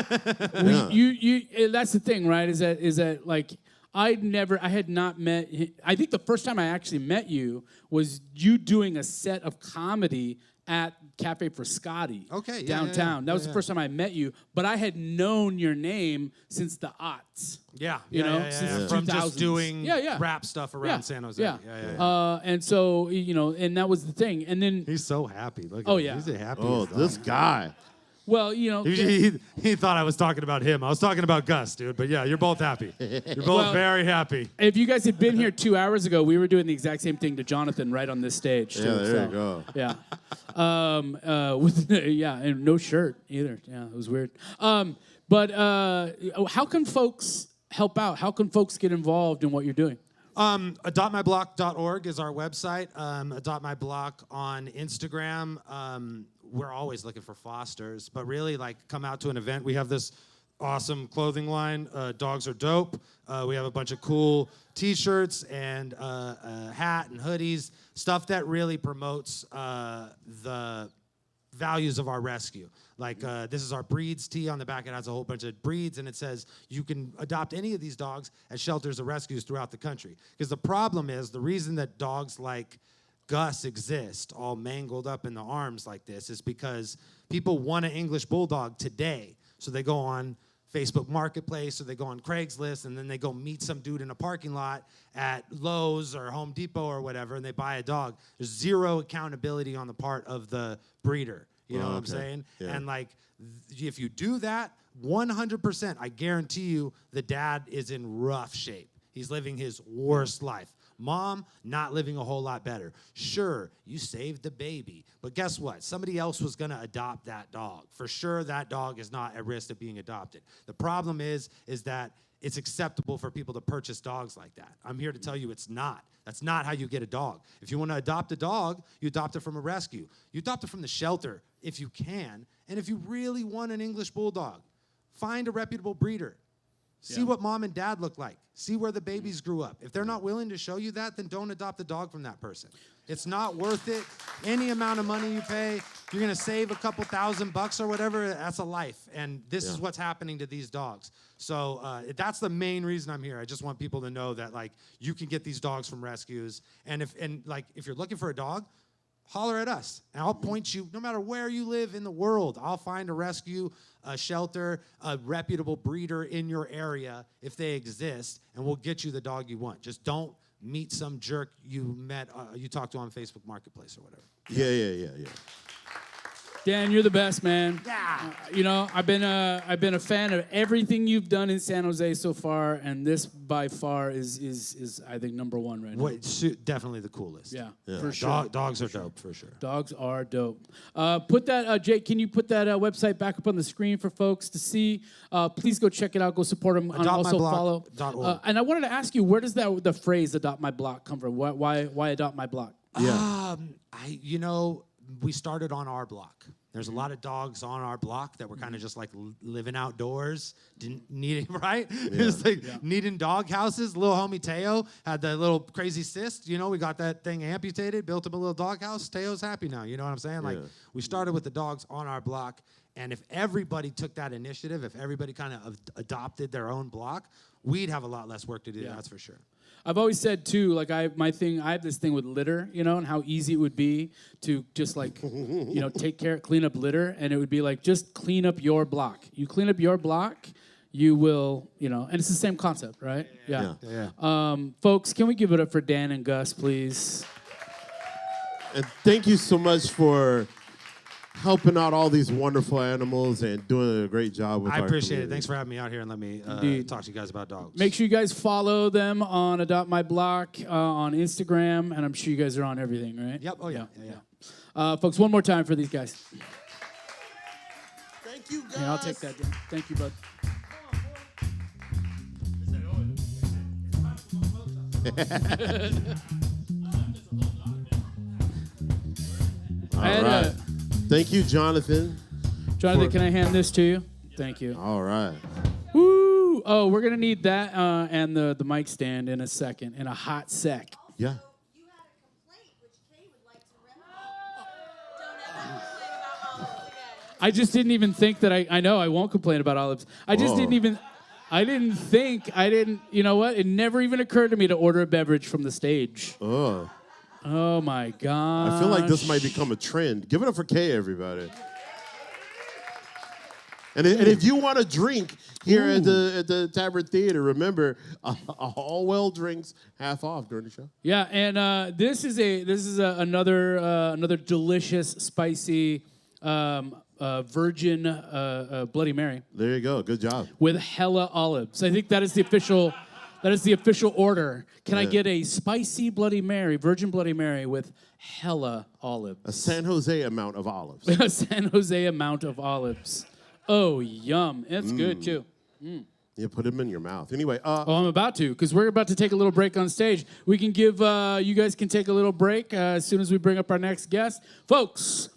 the thing, right? Is that I had not met. I think the first time I actually met you was you doing a set of comedy at Cafe Frascati downtown. That was the first time I met you, but I had known your name since the aughts. Since from just doing rap rap stuff around San Jose. And so, and that was the thing. And then he's so happy. Look at him. He's a happy. Oh, this guy. Well, he thought I was talking about him. I was talking about Gus, dude. But yeah, you're both happy. You're both very happy. If you guys had been here 2 hours ago, we were doing the exact same thing to Jonathan right on this stage. Yeah, there you go. Yeah. And no shirt either. Yeah, it was weird. But how can folks help out? How can folks get involved in what you're doing? Adoptmyblock.org is our website. Adoptmyblock on Instagram. We're always looking for fosters, but really come out to an event. We have this awesome clothing line, Dogs Are Dope. We have a bunch of cool t-shirts and a hat and hoodies, stuff that really promotes the values of our rescue. This is our breeds tee. On the back it has a whole bunch of breeds, and it says you can adopt any of these dogs at shelters or rescues throughout the country. Because the problem is, the reason that dogs like Gus exist all mangled up in the arms like this is because people want an English bulldog today. So they go on Facebook Marketplace, or they go on Craigslist, and then they go meet some dude in a parking lot at Lowe's or Home Depot or whatever, and they buy a dog. There's zero accountability on the part of the breeder. You know what I'm saying? Yeah. And if you do that, 100%, I guarantee you the dad is in rough shape. He's living his worst life. Mom, not living a whole lot better. Sure, you saved the baby, but guess what? Somebody else was going to adopt that dog. For sure, that dog is not at risk of being adopted. The problem is that it's acceptable for people to purchase dogs like that. I'm here to tell you it's not. That's not how you get a dog. If you want to adopt a dog, you adopt it from a rescue. You adopt it from the shelter if you can. And if you really want an English bulldog, find a reputable breeder. See what mom and dad look like. See where the babies grew up. If they're not willing to show you that, then don't adopt a dog from that person. It's not worth it. Any amount of money you pay, you're going to save a couple $1,000 or whatever, that's a life. And this is what's happening to these dogs. So that's the main reason I'm here. I just want people to know that, like, you can get these dogs from rescues. And if you're looking for a dog, holler at us, and I'll point you, no matter where you live in the world, I'll find a rescue, a shelter, a reputable breeder in your area, if they exist, and we'll get you the dog you want. Just don't meet some jerk you talked to on Facebook Marketplace or whatever. Yeah. Dan, you're the best, man. Yeah. I've been a fan of everything you've done in San Jose so far, and this by far is I think number one right now. Definitely the coolest. Yeah. For sure. Dogs are dope, for sure. Dogs are dope. Put that, Jake, can you put that website back up on the screen for folks to see? Please go check it out. Go support them. And also follow. And I wanted to ask you, where does the phrase "adopt my block" come from? Why adopt my block? Yeah. We started on our block. There's a lot of dogs on our block that were kind of just like living outdoors, didn't need it, right? It was like needing dog houses. Little homie Teo had that little crazy cyst. We got that thing amputated, built him a little dog house. Teo's happy now. You know what I'm saying? Like, we started with the dogs on our block, and if everybody took that initiative, if everybody kind of adopted their own block, we'd have a lot less work to do. That's for sure. I've always said too, like I have this thing with litter, and how easy it would be to just like, clean up litter, and it would be like, just clean up your block. You clean up your block, you will, and it's the same concept, right? Yeah. Folks, can we give it up for Dan and Gus, please? And thank you so much for helping out all these wonderful animals and doing a great job with our community. I appreciate it. Thanks for having me out here and let me talk to you guys about dogs. Make sure you guys follow them on Adopt My Block on Instagram, and I'm sure you guys are on everything, right? Yep. Oh, yeah. Folks, one more time for these guys. Thank you, guys. Yeah, I'll take that, Dan. Thank you, bud. All right. Thank you, Jonathan. Jonathan, can I hand this to you? Thank you. All right. Woo! Oh, we're going to need that and the mic stand in a second, in a hot sec. Yeah. You had a complaint, which Kay would like to remedy. Don't ever complain about olives again. I just didn't even think that I know, I won't complain about olives. I just didn't you know what? It never even occurred to me to order a beverage from the stage. Oh my God. I feel like this might become a trend. Give it up for Kay, everybody. And if you want a drink here at the Tabard Theatre, remember, all well drinks half off during the show. Yeah, and this is another delicious, spicy virgin Bloody Mary. There you go. Good job. With hella olives. I think that is the official order. Can I get a spicy Bloody Mary, virgin Bloody Mary with hella olives? A San Jose amount of olives. A San Jose amount of olives. Oh, yum. It's good, too. Yeah, put them in your mouth. Anyway. I'm about to, because we're about to take a little break on stage. We can give, you guys can take a little break as soon as we bring up our next guest. Folks,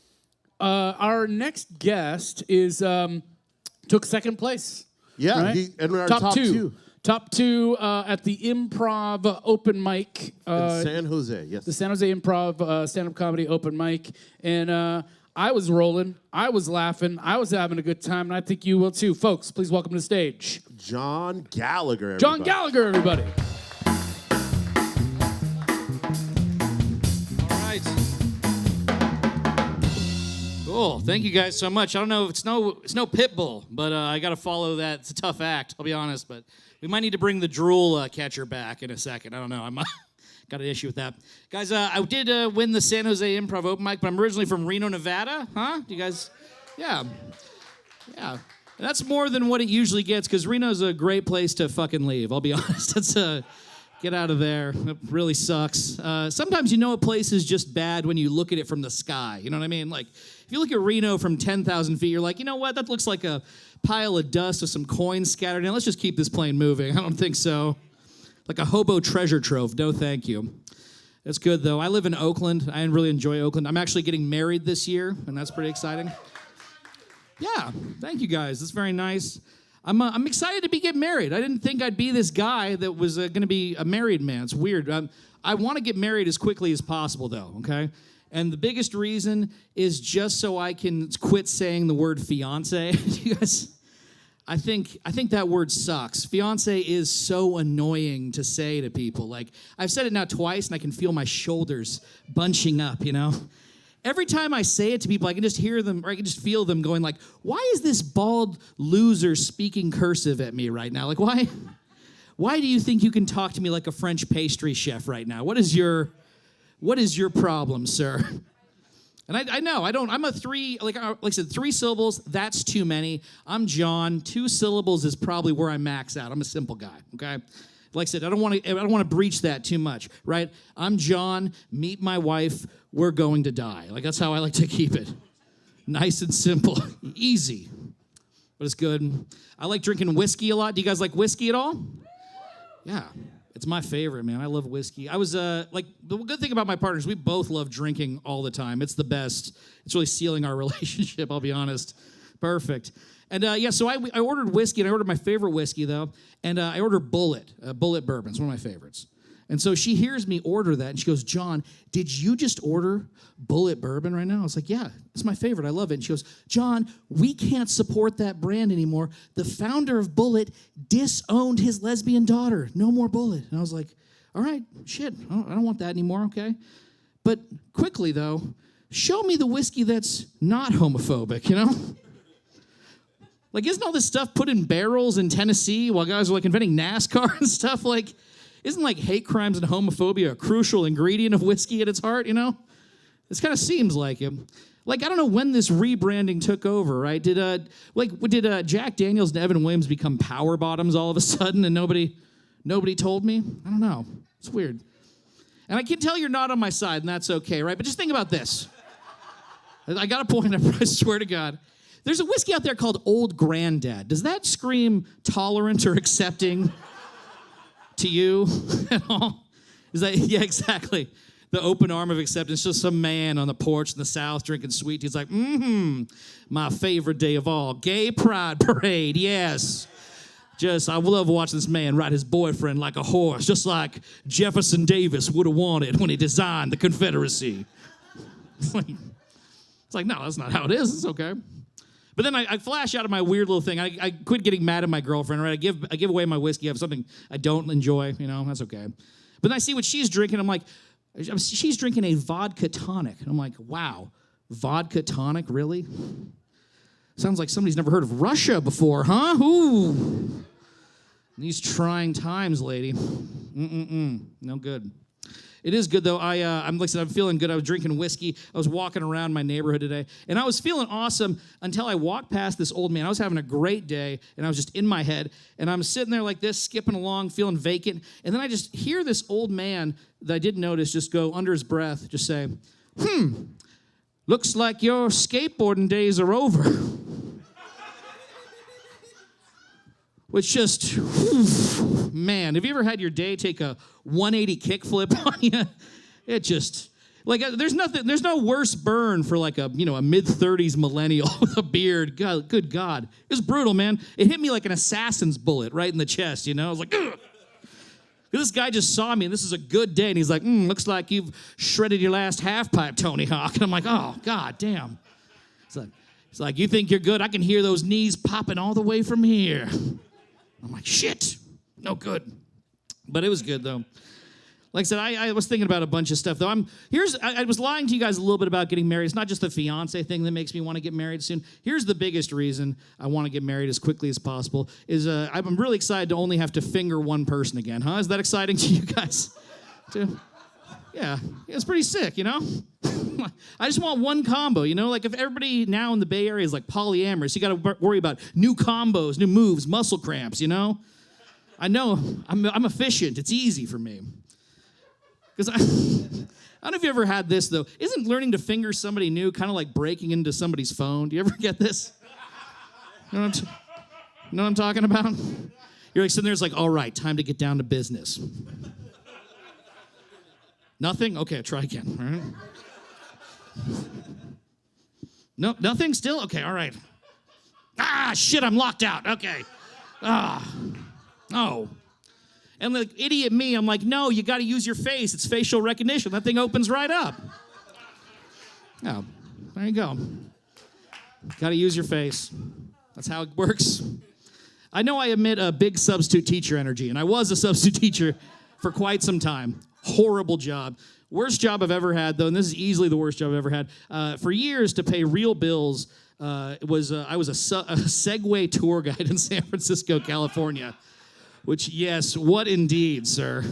our next guest took second place. Yeah, right? and our top two. Top two at the Improv open mic. In San Jose, yes. The San Jose Improv stand-up comedy open mic. And I was rolling. I was laughing. I was having a good time, and I think you will too. Folks, please welcome to the stage. John Gallagher, everybody. John Gallagher, everybody. All right. Cool. Thank you guys so much. I don't know if it's no pit bull, but I got to follow that. It's a tough act, I'll be honest, but we might need to bring the drool catcher back in a second. I don't know. I might got an issue with that. Guys, I did win the San Jose Improv open mic, but I'm originally from Reno, Nevada. Huh? Do you guys? Yeah. Yeah. And that's more than what it usually gets, because Reno's a great place to fucking leave. I'll be honest. Get out of there. It really sucks. Sometimes you know a place is just bad when you look at it from the sky. You know what I mean? Like, if you look at Reno from 10,000 feet, you're like, you know what? That looks like a pile of dust with some coins scattered in. Let's just keep this plane moving. I don't think so. Like a hobo treasure trove. No, thank you. It's good, though. I live in Oakland. I really enjoy Oakland. I'm actually getting married this year, and that's pretty exciting. Yeah, thank you, guys. That's very nice. I'm excited to be getting married. I didn't think I'd be this guy that was going to be a married man. It's weird. I want to get married as quickly as possible, though, okay? And the biggest reason is just so I can quit saying the word fiance. You guys, I think that word sucks. Fiance is so annoying to say to people. Like, I've said it now twice, and I can feel my shoulders bunching up, you know? Every time I say it to people, I can just hear them, or I can just feel them going like, why is this bald loser speaking cursive at me right now? Like, why do you think you can talk to me like a French pastry chef right now? What is your problem, sir? And I know, I'm a like I said, 3 syllables, that's too many. I'm John, 2 syllables is probably where I max out. I'm a simple guy, okay? Like I said, I don't want to breach that too much, right? I'm John, meet my wife, we're going to die. Like, that's how I like to keep it. Nice and simple, easy, but it's good. I like drinking whiskey a lot. Do you guys like whiskey at all? Yeah, it's my favorite, man. I love whiskey. I was, like, the good thing about my partners, we both love drinking all the time. It's the best. It's really sealing our relationship, I'll be honest. Perfect. And yeah, so I ordered whiskey, and I ordered my favorite whiskey, though, and I ordered Bullet Bourbon. It's one of my favorites. And so she hears me order that, and she goes, John, did you just order Bullet Bourbon right now? I was like, yeah, it's my favorite. I love it. And she goes, John, we can't support that brand anymore. The founder of Bullet disowned his lesbian daughter. No more Bullet. And I was like, all right, shit, I don't want that anymore, okay? But quickly, though, show me the whiskey that's not homophobic, you know? Like, isn't all this stuff put in barrels in Tennessee while guys are, like, inventing NASCAR and stuff? Like, isn't, like, hate crimes and homophobia a crucial ingredient of whiskey at its heart, you know? This kind of seems like it. Like, I don't know when this rebranding took over, right? Did Jack Daniels and Evan Williams become power bottoms all of a sudden and nobody told me? I don't know. It's weird. And I can tell you're not on my side, and that's okay, right? But just think about this. I got a point, I swear to God. There's a whiskey out there called Old Granddad. Does that scream tolerant or accepting to you at all? Is that, yeah, exactly. The open arm of acceptance. Just some man on the porch in the South drinking sweet tea. He's like, my favorite day of all. Gay Pride Parade, yes. I love watching this man ride his boyfriend like a horse, just like Jefferson Davis would have wanted when he designed the Confederacy. It's like, no, that's not how it is. It's okay. But then I flash out of my weird little thing. I quit getting mad at my girlfriend, right? I give away my whiskey. I have something I don't enjoy, you know, that's okay. But then I see what she's drinking. I'm like, she's drinking a vodka tonic. And I'm like, wow, vodka tonic, really? Sounds like somebody's never heard of Russia before, huh? Ooh. These trying times, lady. No good. It is good, though. I'm feeling good. I was drinking whiskey. I was walking around my neighborhood today, and I was feeling awesome until I walked past this old man. I was having a great day, and I was just in my head, and I'm sitting there like this, skipping along, feeling vacant, and then I just hear this old man that I didn't notice just go under his breath, just say, looks like your skateboarding days are over. Which just, man, have you ever had your day take a 180 kickflip on you? It just, like, there's no worse burn for like a mid-30s millennial with a beard. God, good God. It was brutal, man. It hit me like an assassin's bullet right in the chest, you know? I was like, ugh. This guy just saw me, and this is a good day, and he's like, looks like you've shredded your last half pipe, Tony Hawk. And I'm like, oh, God damn. It's like, you think you're good? I can hear those knees popping all the way from here. I'm like, shit, no good. But it was good, though. Like I said, I was thinking about a bunch of stuff, though. I was lying to you guys a little bit about getting married. It's not just the fiance thing that makes me want to get married soon. Here's the biggest reason I want to get married as quickly as possible is I'm really excited to only have to finger one person again, huh? Is that exciting to you guys? Yeah, it's pretty sick, you know? I just want one combo, you know? Like, if everybody now in the Bay Area is like polyamorous, you got to worry about new combos, new moves, muscle cramps, you know? I know I'm efficient. It's easy for me. Because I don't know if you ever had this, though. Isn't learning to finger somebody new kind of like breaking into somebody's phone? Do you ever get this? You know what I'm talking about? You're like sitting there, it's like, all right, time to get down to business. Nothing? Okay, try again. All right. No, nothing still? Okay, all right. Ah, shit, I'm locked out. Okay. Oh. And like idiot me, I'm like, no, you got to use your face. It's facial recognition. That thing opens right up. Oh, there you go. Got to use your face. That's how it works. I know I emit a big substitute teacher energy, and I was a substitute teacher for quite some time. Horrible job. Worst job I've ever had, though, and this is easily the worst job I've ever had. For years, to pay real bills, I was a Segway tour guide in San Francisco, California. Which, yes, what indeed, sir.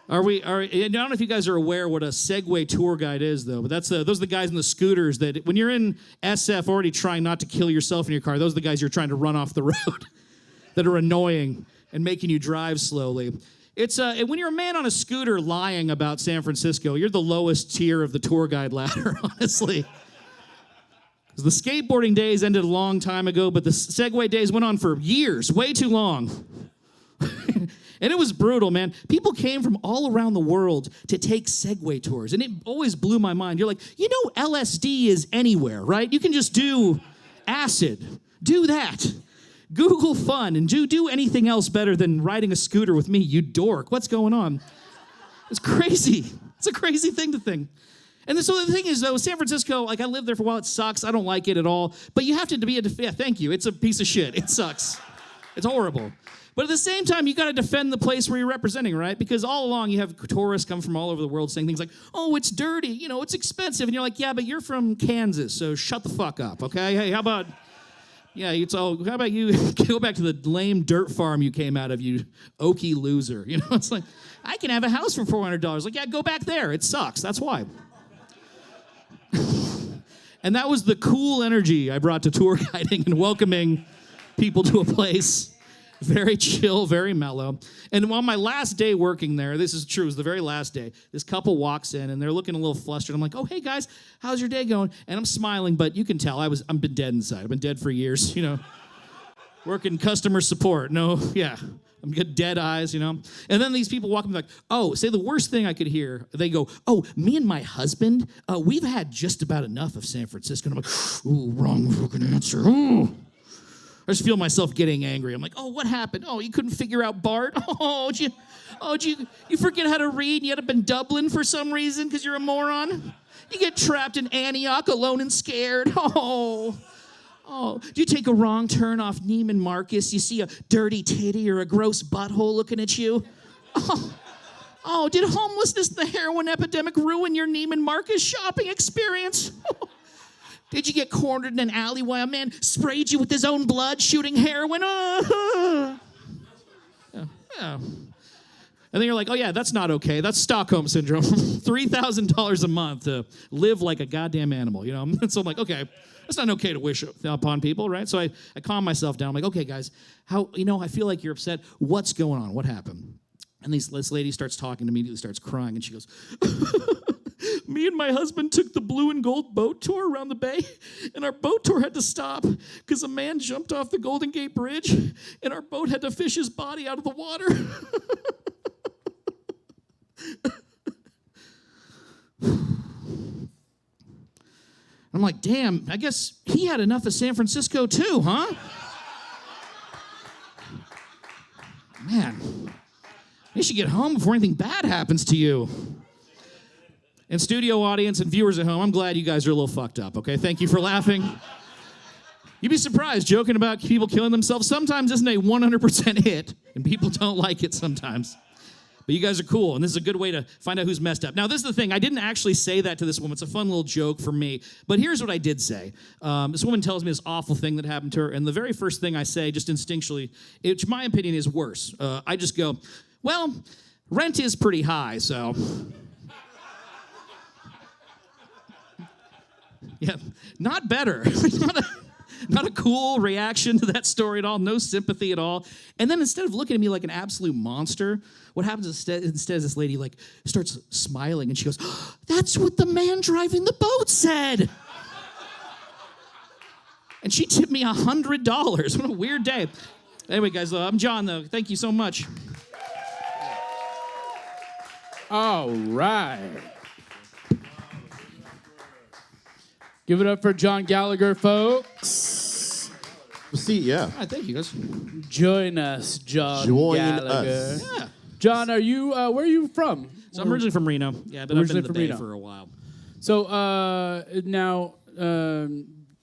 I don't know if you guys are aware what a Segway tour guide is, though, but those are the guys in the scooters that, when you're in SF already trying not to kill yourself in your car, those are the guys you're trying to run off the road that are annoying and making you drive slowly. It's when you're a man on a scooter lying about San Francisco, you're the lowest tier of the tour guide ladder, honestly. The skateboarding days ended a long time ago, but the Segway days went on for years, way too long. And it was brutal, man. People came from all around the world to take Segway tours, and it always blew my mind. You're like, you know LSD is anywhere, right? You can just do acid. Do that. Google fun, and do anything else better than riding a scooter with me, you dork. What's going on? It's crazy. It's a crazy thing to think. And so the thing is, though, San Francisco, like I lived there for a while, it sucks. I don't like it at all. But you have to be thank you. It's a piece of shit. It sucks. It's horrible. But at the same time, you got to defend the place where you're representing, right? Because all along, you have tourists come from all over the world saying things like, oh, it's dirty, it's expensive. And you're like, yeah, but you're from Kansas, so shut the fuck up, okay? Hey, how about you go back to the lame dirt farm you came out of, you oaky loser. It's like, I can have a house for $400. Like, yeah, go back there. It sucks. That's why. And that was the cool energy I brought to tour guiding and welcoming people to a place. Very chill, very mellow. And on my last day working there, this is true, it was the very last day, this couple walks in and they're looking a little flustered. I'm like, oh, hey guys, how's your day going? And I'm smiling, but you can tell I've been dead inside. I've been dead for years, working customer support. I'm good dead eyes, And then these people walk up and like, oh, say the worst thing I could hear. They go, oh, me and my husband, we've had just about enough of San Francisco. And I'm like, ooh, wrong fucking answer. Ooh. I just feel myself getting angry. I'm like, oh, what happened? Oh, you couldn't figure out BART? Oh, did you forget how to read and you had to in Dublin for some reason because you're a moron? You get trapped in Antioch alone and scared. Oh, do you take a wrong turn off Neiman Marcus? You see a dirty titty or a gross butthole looking at you? Oh, did homelessness and the heroin epidemic ruin your Neiman Marcus shopping experience? Did you get cornered in an alley while a man sprayed you with his own blood shooting heroin? Yeah. And then you're like, oh yeah, that's not okay. That's Stockholm Syndrome. $3,000 a month to live like a goddamn animal, And so I'm like, okay, that's not okay to wish upon people, right? So I calm myself down. I'm like, okay, guys, I feel like you're upset. What's going on? What happened? And this lady starts talking, immediately starts crying, and she goes, me and my husband took the blue and gold boat tour around the bay, and our boat tour had to stop because a man jumped off the Golden Gate Bridge, and our boat had to fish his body out of the water. I'm like, damn, I guess he had enough of San Francisco too, huh? Man, you should get home before anything bad happens to you. And studio audience and viewers at home, I'm glad you guys are a little fucked up, okay? Thank you for laughing. You'd be surprised, joking about people killing themselves sometimes isn't a 100% hit, and people don't like it sometimes. But you guys are cool, and this is a good way to find out who's messed up. Now, this is the thing. I didn't actually say that to this woman. It's a fun little joke for me. But here's what I did say. This woman tells me this awful thing that happened to her, and the very first thing I say, just instinctually, which my opinion is worse. I just go, well, rent is pretty high, so... Yeah, not better. Not a cool reaction to that story at all. No sympathy at all. And then instead of looking at me like an absolute monster, what happens instead is this lady like starts smiling and she goes, "That's what the man driving the boat said." And she tipped me $100. What a weird day. Anyway, guys, I'm John, though. Thank you so much. All right. Give it up for John Gallagher, folks. See, yeah. All right, thank you, guys. Join us, John Gallagher. Us. Yeah. John, are you? Where are you from? So I'm originally from Reno. Yeah, but I've been in the Bay Reno. for a while. So now,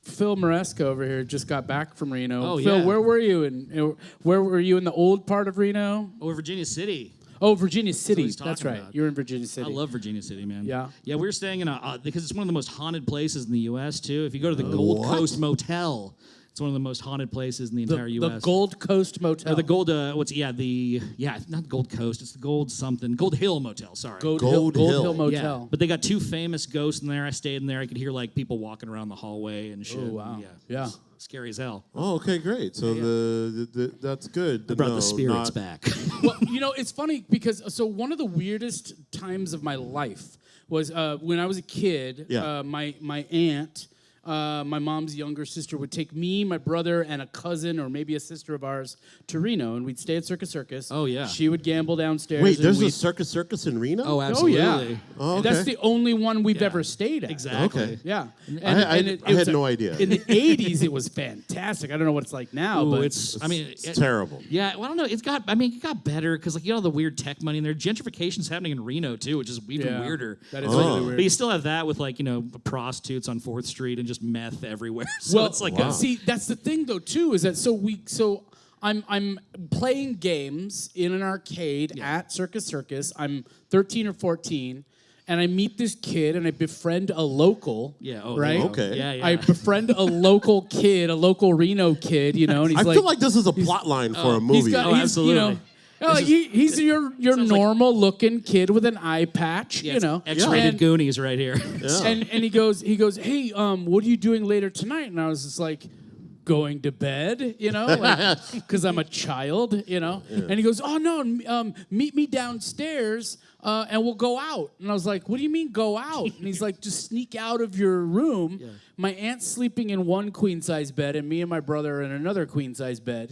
Phil Maresca over here just got back from Reno. Oh, Phil, yeah. where were you? Where were you in the old part of Reno? Oh, Virginia City. Oh, Virginia City. he's That's talking right. about. You're in Virginia City. I love Virginia City, man. Yeah? Yeah, we were staying in because it's one of the most haunted places in the U.S., too. If you go to the Gold Coast Motel, it's one of the most haunted places in the entire U.S. The Gold Coast Motel. The Gold, not Gold Coast, it's the Gold something. Gold Hill Motel, sorry. Gold Hill. Hill Motel. Yeah, but they got two famous ghosts in there. I stayed in there. I could hear like people walking around the hallway and shit. Oh, wow. Yeah. Yeah. Scary as hell. Oh, okay, great. So the that's good. I brought the spirits back. Well, it's funny because one of the weirdest times of my life was when I was a kid. Yeah. My aunt, my mom's younger sister, would take me, my brother, and a cousin or maybe a sister of ours to Reno, and we'd stay at Circus Circus. Oh, yeah. She would gamble downstairs. Wait, and there's a we'd- circus in Reno? Oh, Oh absolutely. yeah. Oh, And that's okay. the only one we've ever stayed at. Exactly. Okay. Yeah. I it had was no idea. In the 80s, it was fantastic. I don't know what it's like now, Ooh, but it's terrible. Yeah, well, I don't know. It got better because like you got all the weird tech money in there. Gentrification's happening in Reno too, which is even Yeah. weirder. That is Oh. really weird. But you still have that with like prostitutes on 4th Street and just meth everywhere. So it's like see, that's the thing though too, is that I'm playing games in an arcade at Circus Circus. I'm 13 or 14, and I meet this kid and I befriend a local. Yeah. Oh, right. Okay. Yeah. I befriend a local kid, a local Reno kid, and he's I like, feel like this is a plot line for a movie. absolutely. He's your normal looking kid with an eye patch, X-rated And- Goonies right here. And he goes, hey, what are you doing later tonight? And I was just like, going to bed, because I'm a child, And he goes, oh no, meet me downstairs and we'll go out. And I was like, what do you mean go out? And he's like, just sneak out of your room. Yeah. My aunt's sleeping in one queen size bed, and me and my brother are in another queen size bed,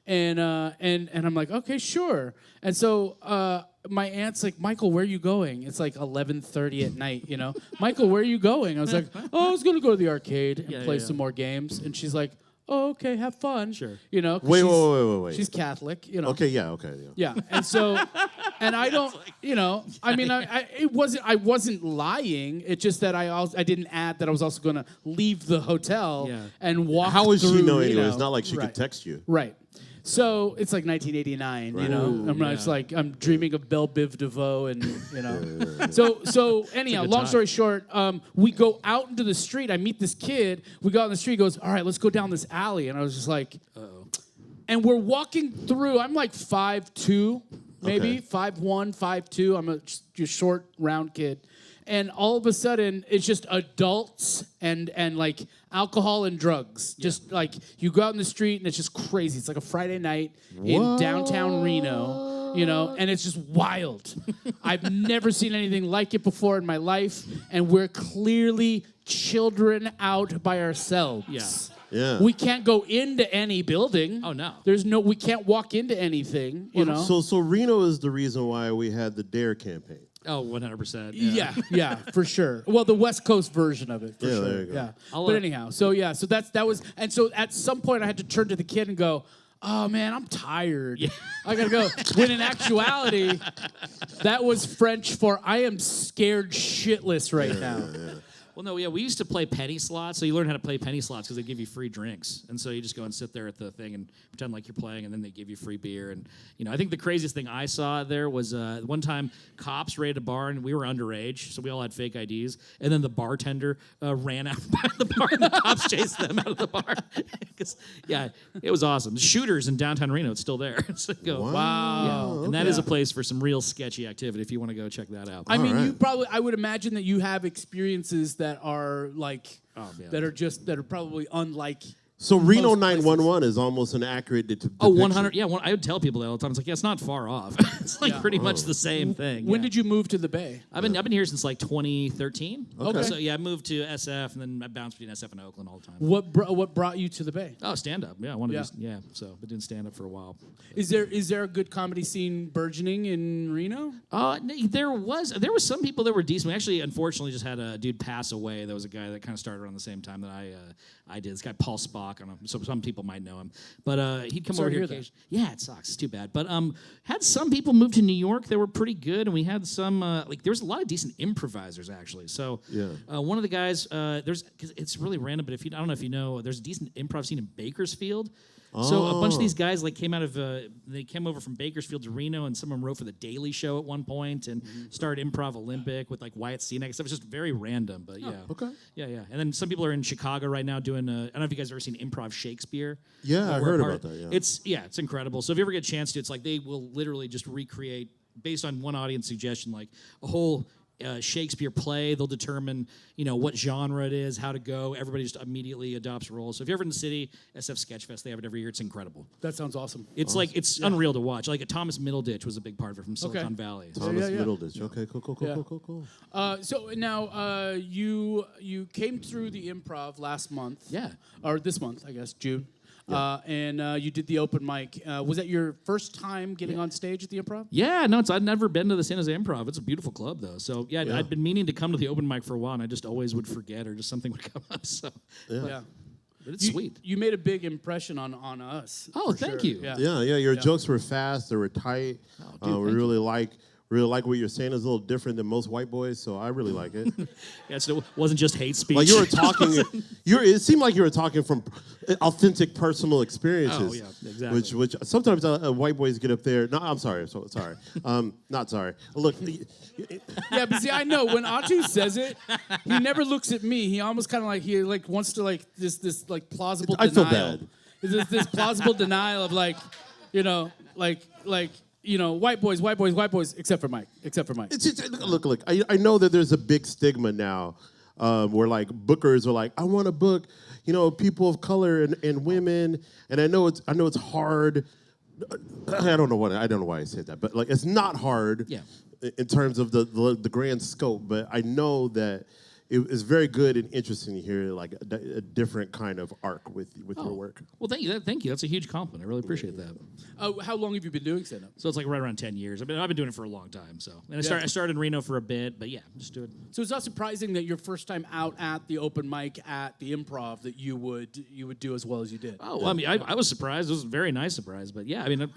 And I'm like, okay, sure. And so my aunt's like, Michael, where are you going? It's like 11:30 at night, Michael, where are you going? I was like, oh, I was going to go to the arcade and play some more games. And she's like, oh, okay, have fun. Sure. Wait. She's Catholic, Okay, yeah, okay. Yeah. Yeah, and so, and I don't, I wasn't lying. It's just that I didn't add that I was also going to leave the hotel and walk. How would she through know anyway? Reno. It's not like she Right. could text you. Right. So it's like 1989, It's like I'm dreaming of Belle Biv DeVoe, and So anyhow, long story short, we go out into the street. I meet this kid. We go out in the street. He goes, all right, let's go down this alley. And I was just like, uh-oh. And we're walking through. I'm like 5'2", maybe 5'1", 5'2". I'm a short, round kid. And all of a sudden, it's just adults and like alcohol and drugs. Yeah. Just like you go out in the street and it's just crazy. It's like a Friday night in downtown Reno, and it's just wild. I've never seen anything like it before in my life. And we're clearly children out by ourselves. Yeah. Yeah. We can't go into any building. Oh, no. We can't walk into anything, So Reno is the reason why we had the DARE campaign. Oh, 100%. Yeah, for sure. Well, the West Coast version of it, for sure. There you go. Yeah. But anyhow, so that was, and so at some point I had to turn to the kid and go, oh man, I'm tired. Yeah. I gotta go. When in actuality, that was French for I am scared shitless right now. Yeah. Well, no, we used to play penny slots. So you learn how to play penny slots because they give you free drinks. And so you just go and sit there at the thing and pretend like you're playing, and then they give you free beer. And, I think the craziest thing I saw there was one time cops raided a bar, and we were underage, so we all had fake IDs. And then the bartender ran out by the bar, and the cops chased them out of the bar. It was awesome. The Shooters in downtown Reno, it's still there. So Wow. Yeah. And that is a place for some real sketchy activity if you want to go check that out. I mean, right. I would imagine that you have experiences that are like, that are probably unlike So Reno 911 is almost an accurate depiction. Oh, 100. Yeah, I would tell people that all the time. It's like, yeah, it's not far off. It's like pretty much the same thing. When did you move to the Bay? I've been here since like 2013. Okay. So yeah, I moved to SF and then I bounced between SF and Oakland all the time. What brought you to the Bay? Oh, stand up. Yeah, I wanted to. So I've been doing stand up for a while. Is there a good comedy scene burgeoning in Reno? There was some people that were decent. We actually, unfortunately, just had a dude pass away. There was a guy that kind of started around the same time that I did. This guy Paul Spock. I don't know. So some people might know him, but he'd come over here occasionally. Yeah, it sucks. It's too bad. But had some people move to New York that were pretty good, and we had some there was a lot of decent improvisers actually. So one of the guys cause it's really random, but I don't know if you know, there's a decent improv scene in Bakersfield. So a bunch of these guys came out of they came over from Bakersfield to Reno, and some of them wrote for the Daily Show at one point, and started Improv Olympic with like Wyatt Cenac. Stuff. It was just very random, but yeah. And then some people are in Chicago right now doing. I don't know if you guys have ever seen Improv Shakespeare. Yeah, I heard about that. Yeah. It's incredible. So if you ever get a chance to, it's like they will literally just recreate based on one audience suggestion, like a whole. Shakespeare play. They'll determine, what genre it is, how to go. Everybody just immediately adopts roles. So if you're ever in the city, SF Sketchfest, they have it every year. It's incredible. That sounds awesome. It's it's unreal to watch. Like Thomas Middleditch was a big part of it from Silicon Valley. Thomas Middleditch. Okay, cool. So now you came through the Improv last month. Yeah. Or this month, I guess, June. And you did the open mic. Was that your first time getting on stage at the Improv? Yeah, no, I'd never been to the San Jose Improv. It's a beautiful club, though. So, I'd been meaning to come to the open mic for a while, and I just always would forget or just something would come up. So, but it's sweet. You made a big impression on us. Oh, thank you. Yeah. Your jokes were fast. They were tight. Oh, dude, we really like what you're saying. Is a little different than most white boys, so I really like it. So it wasn't just hate speech. Like you were talking, it seemed like you were talking from authentic personal experiences. Oh yeah, exactly. Which sometimes white boys get up there. No, I'm sorry. Sorry. Not sorry. Look. Yeah, but see, I know when Atu says it, he never looks at me. He almost kind of like wants to this plausible denial. I feel bad. This plausible denial of white boys, except for Mike. It's just, look. I know that there's a big stigma now where bookers are like, I want to book, people of color and women, and I know it's hard. I don't know why I said that, but it's not hard in terms of the grand scope. But I know that it's very good and interesting to hear a different kind of arc with your work. Well, thank you. That's a huge compliment. I really appreciate that. How long have you been doing stand-up? So it's right around 10 years. I've been doing it for a long time. So I started in Reno for a bit, but just do it. So it's not surprising that your first time out at the open mic at the Improv that you would do as well as you did. Oh, well, I mean, I was surprised. It was a very nice surprise, but yeah, I mean,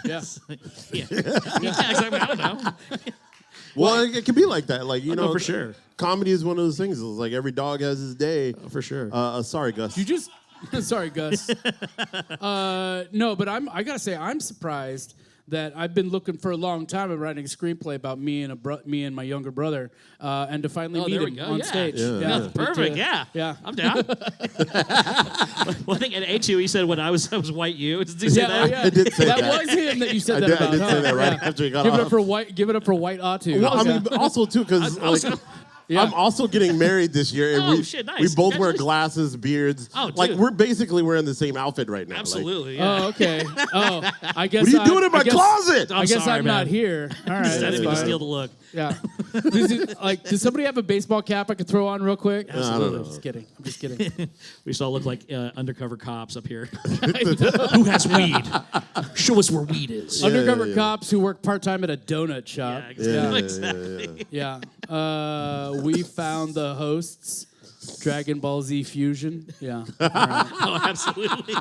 exactly. I don't know. Well, it can be like that. For sure. Comedy is one of those things. It's like every dog has his day. Oh, for sure. Sorry, Gus. You just... Sorry, Gus. No, but I gotta say, I'm surprised that I've been looking for a long time of writing a screenplay about me and my younger brother, and to finally meet him on stage. Yeah. Perfect. Yeah. I'm down. Well, I think at A2 he said when I was white you. Did he say that? I did say that. That was him that you said that about. I did say that right after he got Give off. it up for white Atu. Well, I mean, also too because I'm also getting married this year, and we both wear glasses, beards. Oh, dude. We're basically wearing the same outfit right now. Absolutely. Oh, okay. Oh, I guess. What are you doing in my closet? I guess I'm not here. All right. I didn't mean to steal the look. Yeah. Does somebody have a baseball cap I could throw on real quick? Absolutely. I'm just kidding. We just all look like undercover cops up here. Who has weed? Show us where weed is. Undercover cops who work part-time at a donut shop. Yeah, exactly. Yeah. We found the hosts. Dragon Ball Z Fusion. Yeah. All right. Oh, absolutely.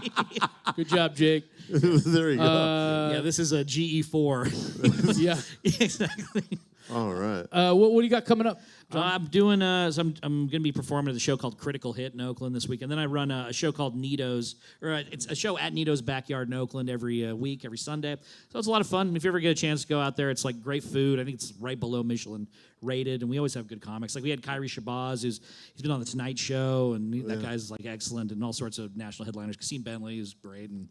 Good job, Jake. There you go. This is a GE4. Yeah. Exactly. All right. What do you got coming up? I'm doing. So I'm going to be performing at a show called Critical Hit in Oakland this week, and then I run a show called Nito's, or it's a show at Nito's Backyard in Oakland every week, every Sunday. So it's a lot of fun. If you ever get a chance to go out there, it's great food. I think it's right below Michelin rated, and we always have good comics. We had Kyrie Shabazz, he's been on the Tonight Show, and that guy's excellent, and all sorts of national headliners. Kasim Bentley is great, and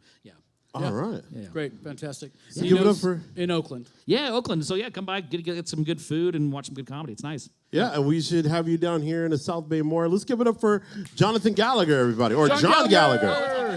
All right. Yeah. Great, fantastic. So give it up for in Oakland. Yeah, Oakland. So come by, get some good food and watch some good comedy. It's nice. Yeah, and we should have you down here in the South Bay more. Let's give it up for Jonathan Gallagher, everybody, or John Gallagher.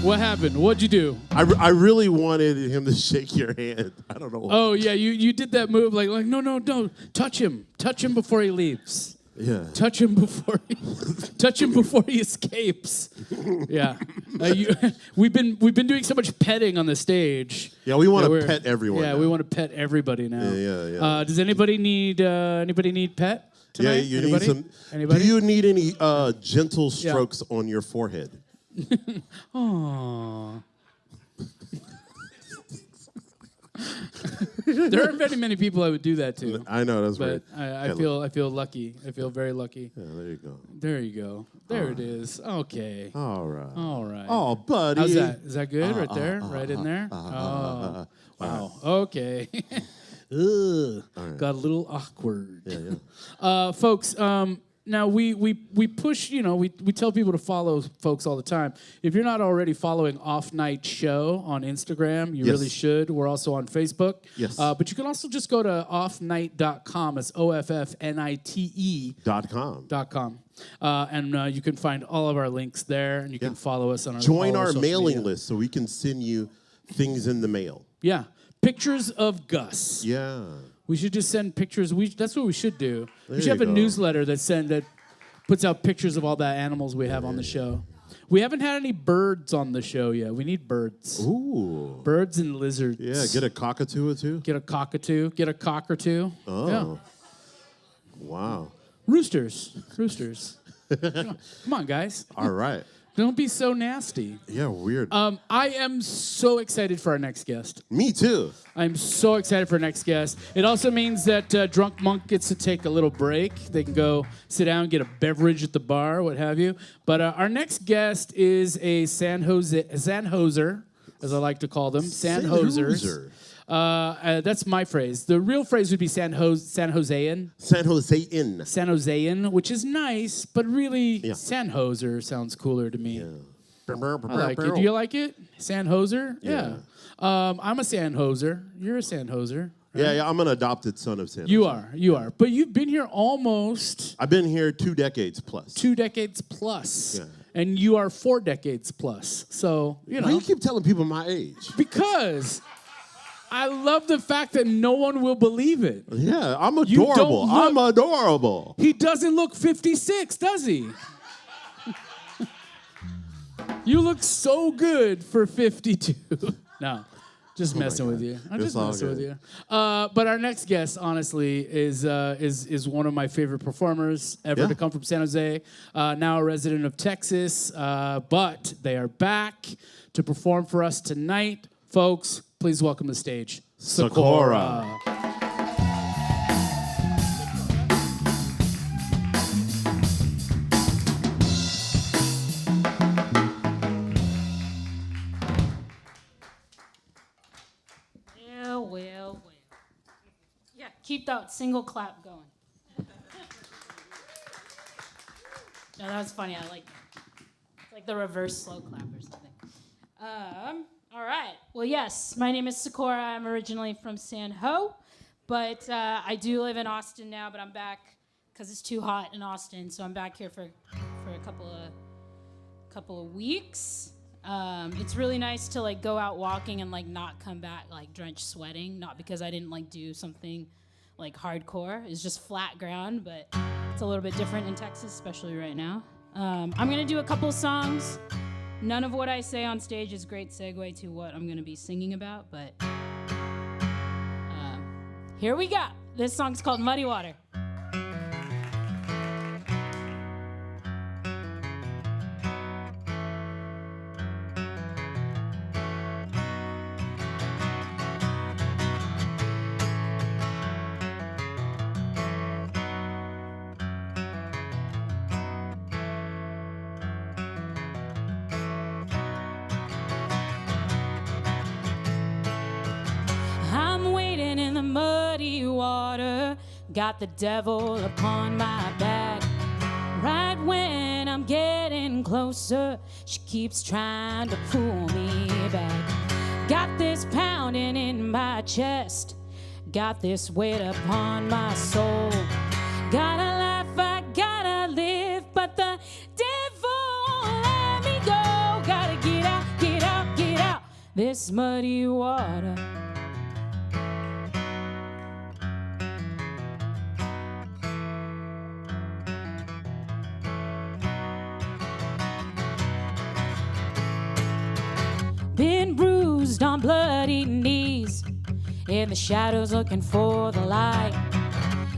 What happened? What'd you do? I really wanted him to shake your hand. I don't know why. Oh, yeah, you did that move like no, don't. Touch him. Touch him before he leaves. Yeah. Touch him before he escapes. Yeah. We've been doing so much petting on the stage. Yeah, we want to pet everyone. Yeah, now. we want to pet everybody now. Yeah. Does anybody need pet tonight? Yeah, you anybody? need some. Anybody? Do you need any gentle strokes on your forehead? Aww. There aren't many people I would do that to. I know, that's but right. I feel lucky. I feel very lucky. Yeah, there you go. There you go. There it is. Okay. All right. All right. Oh, buddy. How's that? Is that good right there? Right in there? Wow. Okay. Ugh. Right. Got a little awkward. Yeah. Folks, now we push, we tell people to follow folks all the time. If you're not already following Off Night Show on Instagram, you really should. We're also on Facebook. Yes. But you can also just go to offnite.com. It's OFFNITE.com. And you can find all of our links there, and you can follow us on our Join our social mailing media. list so we can send you things in the mail. Yeah. Pictures of Gus. Yeah. We should just send pictures. That's what we should do. We There should have you a go. newsletter that puts out pictures of all the animals we have on the show. We haven't had any birds on the show yet. We need birds. Ooh. Birds and lizards. Yeah, get a cockatoo or two. Get a cockatoo. Get a cock or two. Oh. Yeah. Wow. Roosters. Come on, guys. All right. Don't be so nasty. Yeah, weird. I am so excited for our next guest. Me too. I'm so excited for our next guest. It also means that Drunk Monk gets to take a little break. They can go sit down, get a beverage at the bar, what have you. But our next guest is a San Joser, as I like to call them, San Josers. That's my phrase. The real phrase would be San Josean. San Josean. San Josean, which is nice, but really San Joser sounds cooler to me. I like it. Do you like it? San Joser? Yeah. I'm a San Joser. You're a San Joser. Right? Yeah, I'm an adopted son of San Jose. You are. But you've been here almost... I've been here 2 decades plus. 2 decades plus. Yeah. And you are 4 decades plus. So, Why do you keep telling people my age? Because... I love the fact that no one will believe it. Yeah, I'm adorable. I'm adorable. He doesn't look 56, does he? You look so good for 52. No, just messing with you. I'm just messing with you. But our next guest, honestly, is one of my favorite performers ever to come from San Jose. Now a resident of Texas, but they are back to perform for us tonight. Folks, please welcome to the stage, Socorra. Well. Yeah, keep that single clap going. No, that was funny. I like it. It's like the reverse slow clap or something. All right. Well, yes, my name is Socorra. I'm originally from San Jose, but I do live in Austin now, but I'm back because it's too hot in Austin, so I'm back here for a couple of weeks. It's really nice to like go out walking and like not come back like drenched sweating, not because I didn't like do something like hardcore. It's just flat ground, but it's a little bit different in Texas, especially right now. I'm gonna do a couple songs. None of what I say on stage is great segue to what I'm gonna be singing about, but here we go. This song's called Muddy Water. Got the devil upon my back. Right when I'm getting closer, she keeps trying to pull me back. Got this pounding in my chest. Got this weight upon my soul. Gotta laugh, I gotta live, but the devil won't let me go. Gotta get out, this muddy water. Been bruised on bloody knees, in the shadows looking for the light.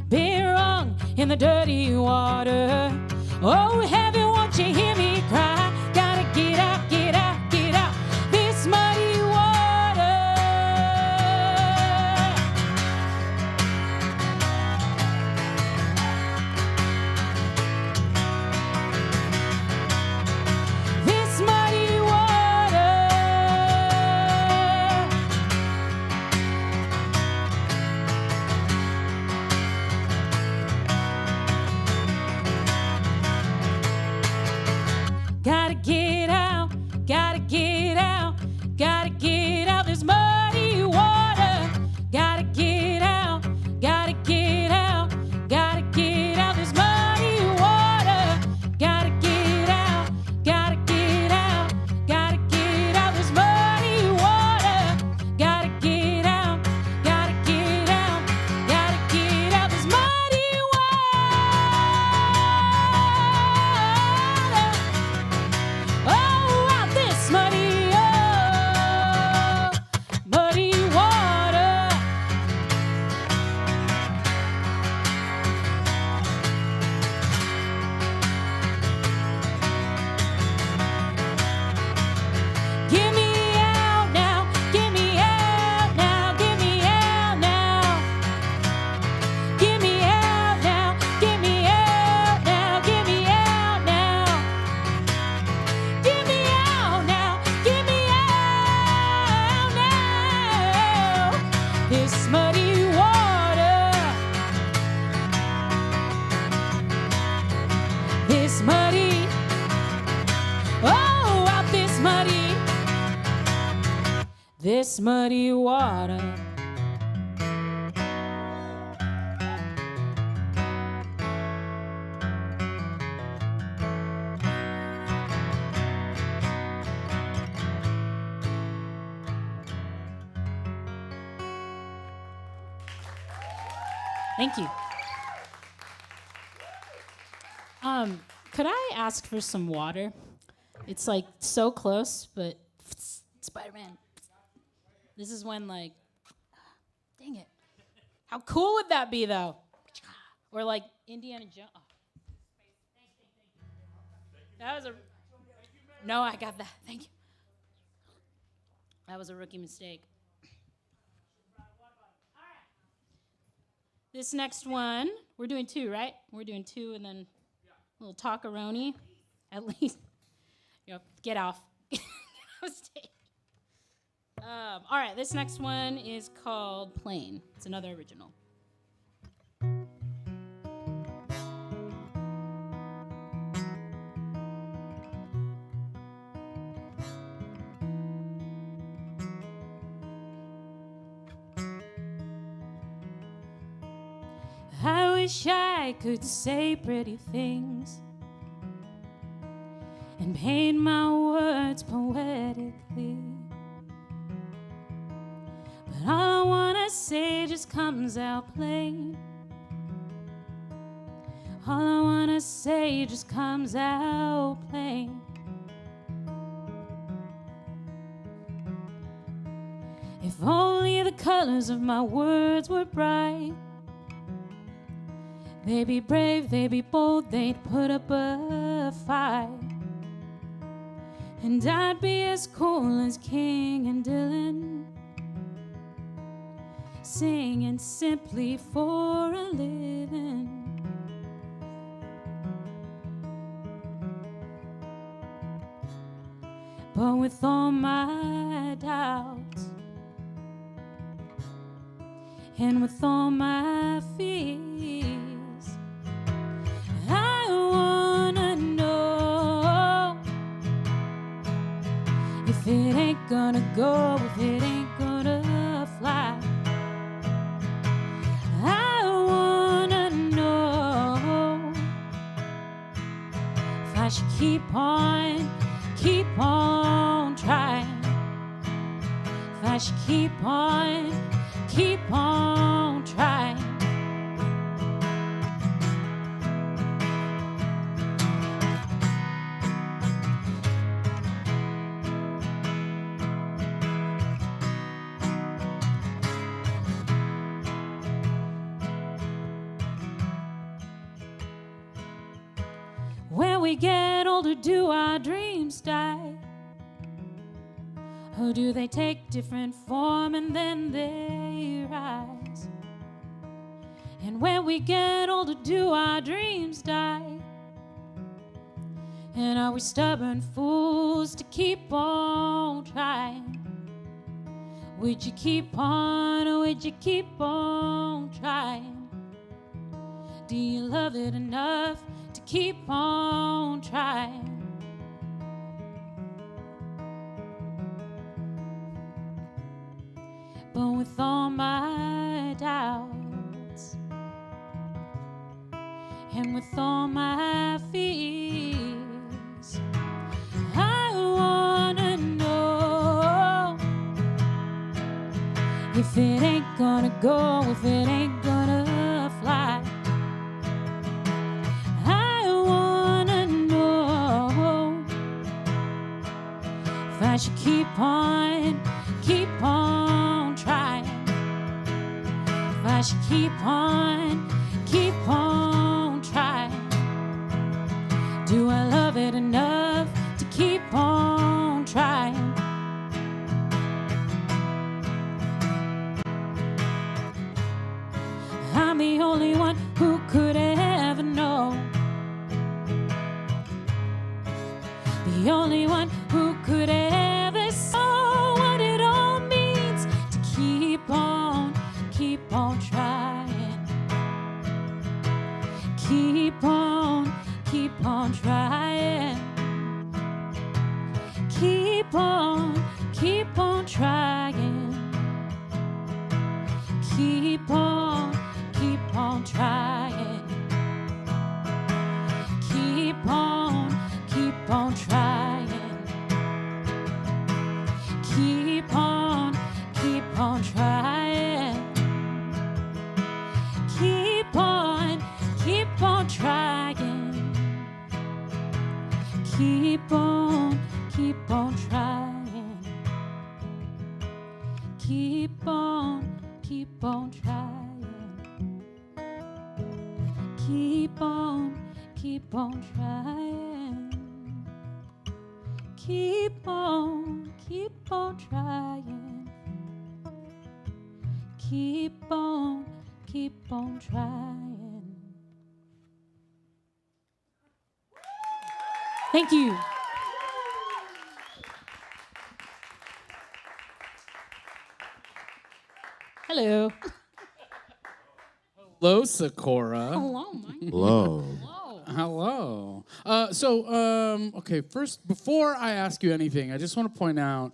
Been wrong in the dirty water. Oh, heaven, won't you hear me cry? Gotta get out, get out, get out this muddy water. This muddy water. Gotta get out, gotta get out, gotta get out this muddy water. Gotta get out, gotta get out, gotta get out this muddy water. Gotta get out, gotta get out, gotta get out this muddy water. Gotta get out, gotta get out, gotta get out this muddy water. Oh, out this muddy, muddy water. Get me out now, get me out now, get me out now. Get me out now, get me out now, get me out now. Get me out now, get me out now. This muddy water. This muddy. Oh, out this muddy. This muddy water. Thank you. Could I ask for some water? It's like so close, but Spider-Man. This is when like, dang it. How cool would that be though? Or like Indiana Jones. Oh. That was a, no, I got that. Thank you. That was a rookie mistake. This next one, we're doing two, right? We're doing two and then a little talkaroni. At least, get off. Get off stage. All right, this next one is called Plain. It's another original. I wish I could say pretty things and paint my words poetically, but all I wanna say just comes out plain. All I wanna say just comes out plain. If only the colors of my words were bright, they'd be brave, they'd be bold, they'd put up a fight. And I'd be as cool as King and Dylan, singing simply for a living. But with all my doubts and with all my fears, I wanna know if it ain't gonna go, if it ain't gonna fly. I wanna know if I should keep on trying. should keep on trying. When we get older, do our dreams die? Or do they take different form and then they rise? And when we get older, do our dreams die? And are we stubborn fools to keep on trying? Would you keep on, or would you keep on trying? Do you love it enough to keep on trying? But with all my doubts and with all my fears, I wanna know if it ain't gonna go, if it ain't gonna fly. I wanna know if I should keep on trying. If I should keep on trying. Do I love it enough to keep on trying? I'm the only one who could ever know. The only one who could ever know what it all means to keep on trying. Keep on trying. Keep on trying. Keep on trying. Keep on trying. Keep on trying. Keep on trying. Keep on trying. Keep on trying. Keep on trying. Keep on trying. Keep on trying. Thank you. Hello. Hello, Socorra. Hello, Mike. Hello. Hello. Okay, first, before I ask you anything, I just want to point out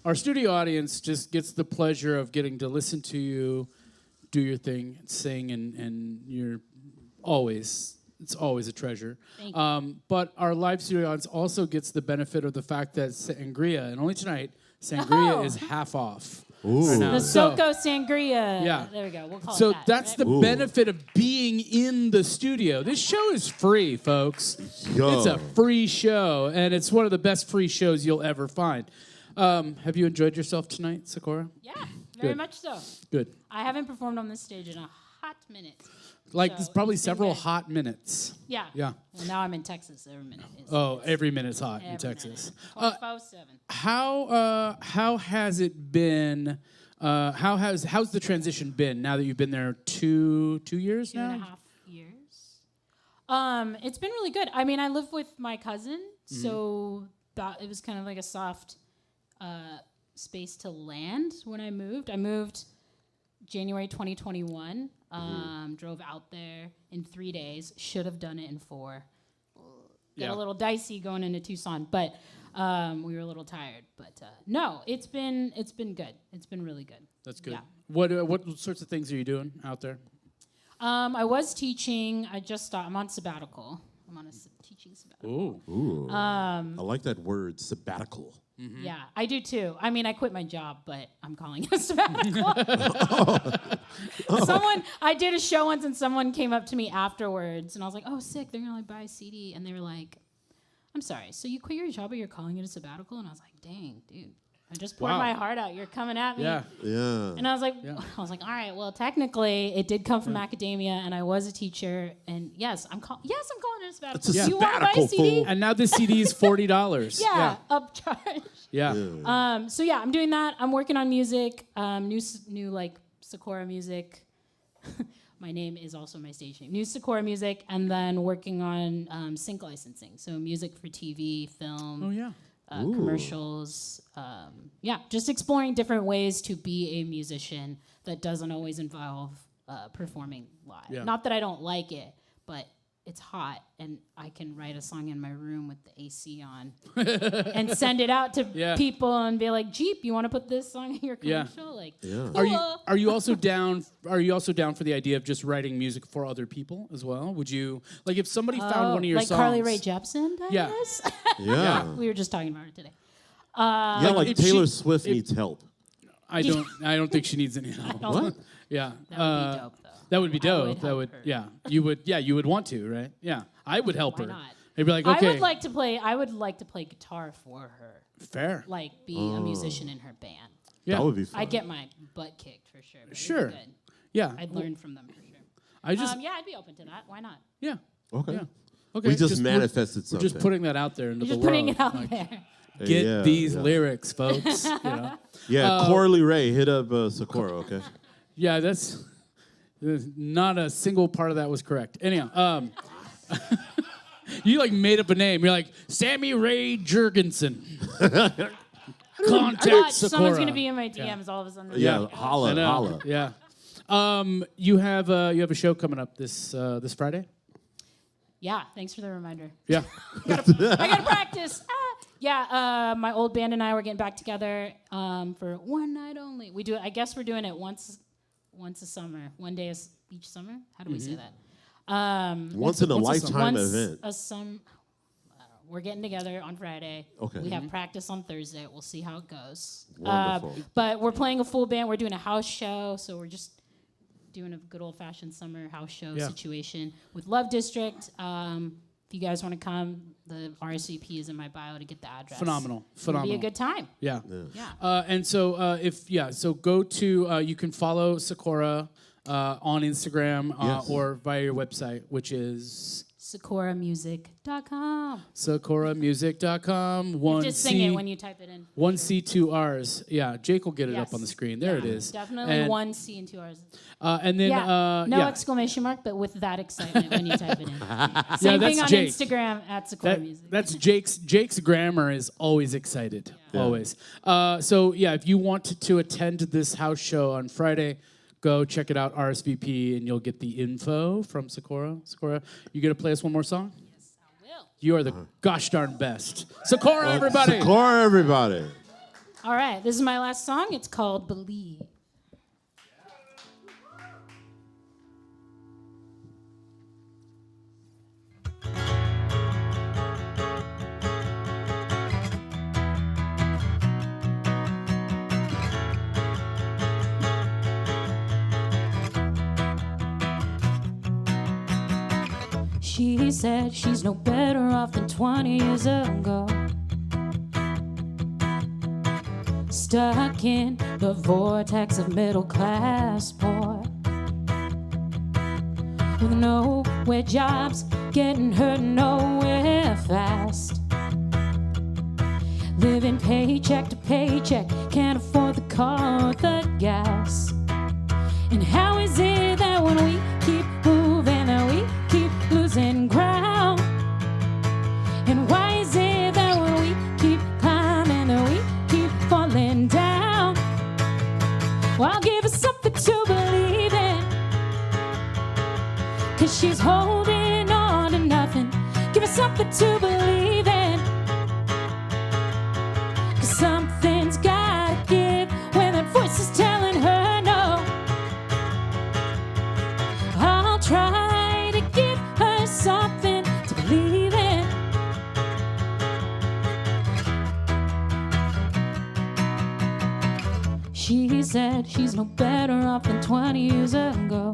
our studio audience just gets the pleasure of getting to listen to you do your thing, sing, and you're it's always a treasure. Thank you. But our live studio audience also gets the benefit of the fact that sangria, and only tonight, sangria is half off. Ooh. Right now. The So- Soco Sangria. Yeah. There we go. We'll call So it that. that's right? the benefit of being in the studio. This show is free, folks. Yo. It's a free show, and it's one of the best free shows you'll ever find. Have you enjoyed yourself tonight, Socorra? Yeah, very Good. much so. Good. I haven't performed on this stage in a hot minute. Like So there's probably it's been several good. hot minutes. Yeah. Yeah. Well, now I'm in Texas. Every minute is. Oh, every minute's hot in every Texas. minute. 24/7. How has it been? How's the transition been now that you've been there two years now? 2.5 years. It's been really good. I mean, I live with my cousin, so that it was kind of like a soft space to land when I moved. I moved January 2021. Drove out there in 3 days. Should have done it in 4. Got a little dicey going into Tucson, but we were a little tired. But no, it's been good. It's been really good. That's good. Yeah. What sorts of things are you doing out there? I was teaching. I just stopped. I'm on sabbatical. I'm on a teaching sabbatical. Ooh. I like that word, sabbatical. Yeah, I do too. I mean, I quit my job, but I'm calling it a sabbatical. I did a show once, and someone came up to me afterwards, and I was like, "Oh, sick! They're gonna like buy a CD," and they were like, "I'm sorry, so you quit your job, but you're calling it a sabbatical?" And I was like, "Dang, dude." I just poured my heart out. You're coming at me. Yeah. And I was like, all right, well, technically, it did come from academia, and I was a teacher. And yes, I'm calling it a sabbatical. It's a You want to buy a sabbatical, CD? fool. And now the CD is $40. Yeah, upcharge. Yeah. So yeah, I'm doing that. I'm working on music, new like Socorra music. My name is also my stage name. New Socorra music, and then working on sync licensing. So music for TV, film. Oh yeah. Commercials, just exploring different ways to be a musician that doesn't always involve performing live. Yeah. Not that I don't like it, but it's hot, and I can write a song in my room with the AC on and send it out to people and be like, "Jeep, you want to put this song in your commercial?" Like, Are you also down? Are you also down for the idea of just writing music for other people as well? Would you like if somebody found one of your like songs? Carly Rae Jepsen does? Yeah. Yeah. We were just talking about it today. Like if Taylor she- Swift needs help. I don't think she needs any help. What? Yeah. That would be dope, though. That would be I dope. would That help would her. you would you would want to, right? Yeah. I would help Why her. not? They'd be like, okay. I would like to play guitar for her. fair. Like be a musician in her band. Yeah. That would be fun. I'd get my butt kicked for sure. But it'd be Sure. good. Yeah. I'd learn from them for sure. I just Yeah, I'd be open to that. Why not? yeah. Okay. Yeah. Okay. We just we're- manifested We're something. just putting that out there into You're the just putting world. it out Like, there. Get Yeah, these yeah. lyrics, folks. You know? Yeah, Corley Ray, hit up Socorra, okay? Yeah, that's not a single part of that was correct. Anyhow, you like made up a name. You're like Sammy Ray Jurgensen. Contact Watch, Socorra. someone's gonna be in my DMs all of a sudden. Yeah, I holla, know. holla. Yeah. You have a show coming up this Friday. Yeah, thanks for the reminder. Yeah. I gotta practice. Yeah, my old band and I were getting back together for one night only. We do it. I guess we're doing it once a summer, one day each summer. How do we say that? Once in a lifetime Once event. a we're getting together on Friday. Okay. We have practice on Thursday. We'll see how it goes. Wonderful. But we're playing a full band. We're doing a house show, so we're just doing a good old-fashioned summer house show situation with Love District. If you guys want to come, the RSVP is in my bio to get the address. Phenomenal. It'll be a good time. Yeah. Yeah. And so so go to you can follow Socorra on Instagram Yes. or via your website, which is SocorraMusic.com. SocorraMusic.com. Just sing it when you type it in. 1C, 2 R's. Yeah, Jake will get it up Yes. on the screen. There it Yeah, is. Definitely And, 1 C and 2 R's. And then No exclamation mark, but with that excitement when you type it in. Yeah, Same that's thing on Jake. Instagram at Socorra Music. That's Jake's grammar is always excited. Always. So yeah, if you want to attend this house show on Friday, go check it out, RSVP, and you'll get the info from Socorra. Socorra, you gonna play us one more song? Yes, I will. You are the gosh darn best. Socorra, everybody. Socorra, everybody. All right, this is my last song. It's called Believe. She said she's no better off than 20 years ago. Stuck in the vortex of middle class poor, with nowhere jobs, getting her nowhere fast. Living paycheck to paycheck, can't afford the car or the gas. And how is it that when we keep moving that we keep losing ground? And why is it that when we keep climbing that we keep falling down? Well, I'll give her something to believe in, 'cause she's holding on to nothing. Give her something to believe in, 'cause something's gotta give when that voice is telling her no. I'll try to give her something to believe in. she's no better off than 20 years ago.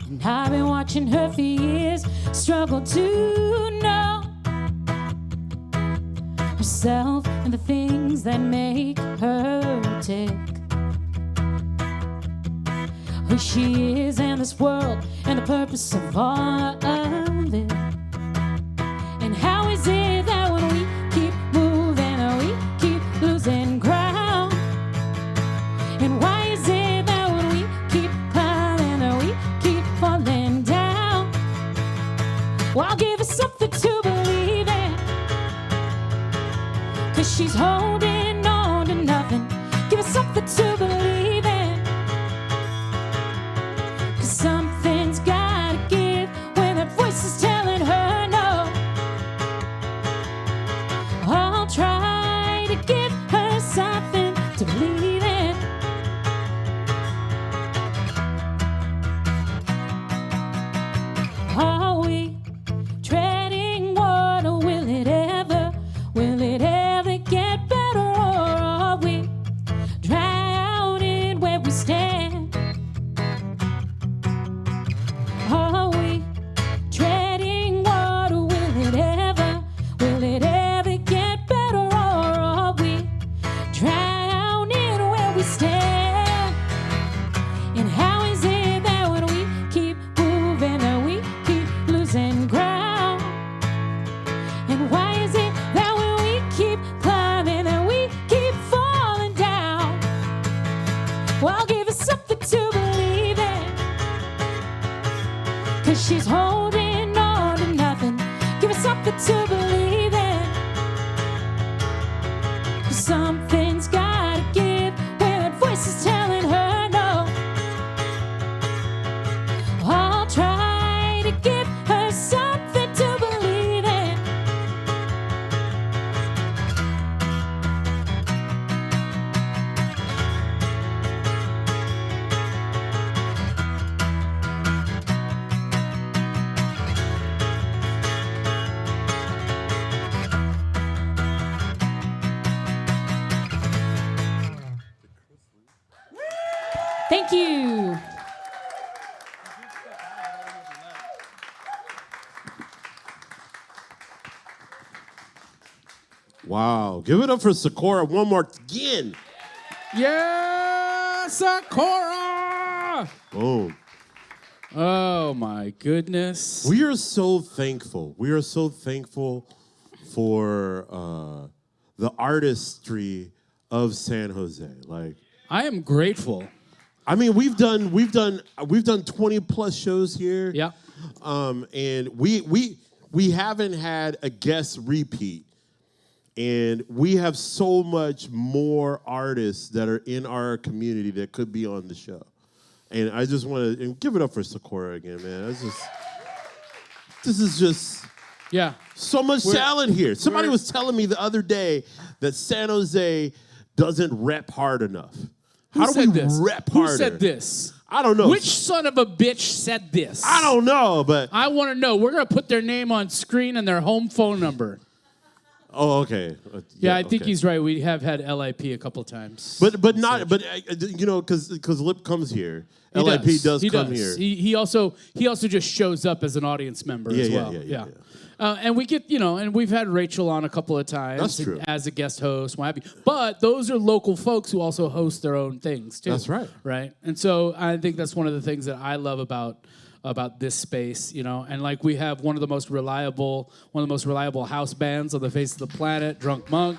And I've been watching her for years struggle to know herself and the things that make her tick. Who she is in this world and the purpose of all of it. And how is it that when we keep moving, we keep losing ground? And why is it that when we keep climbing, we keep falling down? Well, I'll give her something to believe in, 'cause she's holding on to nothing. Give her something to believe in, 'cause something's gotta give when that voice is telling her no. I'll try to give her something to believe in. Are we treading water? Will it ever get better? Or are we drowning where we stand? Are we treading water? Will it ever get better? Or are we drowning where we stand? And how is it that when we keep moving, that we keep losing ground? And why is it that when we keep climbing, that we keep falling down? Well, I'll give her something to believe in, 'cause she's holding on to nothing. Give her something to believe in, 'cause something's gotta give when that voice is telling her no. I'll try to give her something to believe in. Thank you. Wow. Give it up for Socorra one more again. Yeah, Socorra! Boom. Oh my goodness. We are so thankful. We are so thankful for the artistry of San Jose. Like, I am grateful. I mean, we've done 20 plus shows here. Yeah. And we haven't had a guest repeat. And we have so much more artists that are in our community that could be on the show. And I just want to give it up for Socorra again, man. This is just so much talent here. Somebody was telling me the other day that San Jose doesn't rep hard enough. How do we rep harder? Who said this? I don't know. Which son of a bitch said this? I don't know, but I want to know. We're going to put their name on screen and their home phone number. Oh, okay. Yeah, I think he's right. We have had LIP a couple times. But not you know, because Lip comes here. LIP does come here. He also just shows up as an audience member as well. Yeah. And we get, and we've had Rachel on a couple of times. That's true. As a guest host, what have you. But those are local folks who also host their own things too. That's right. Right. And so I think that's one of the things that I love about this space, and like we have one of the most reliable house bands on the face of the planet, Drunk Monk,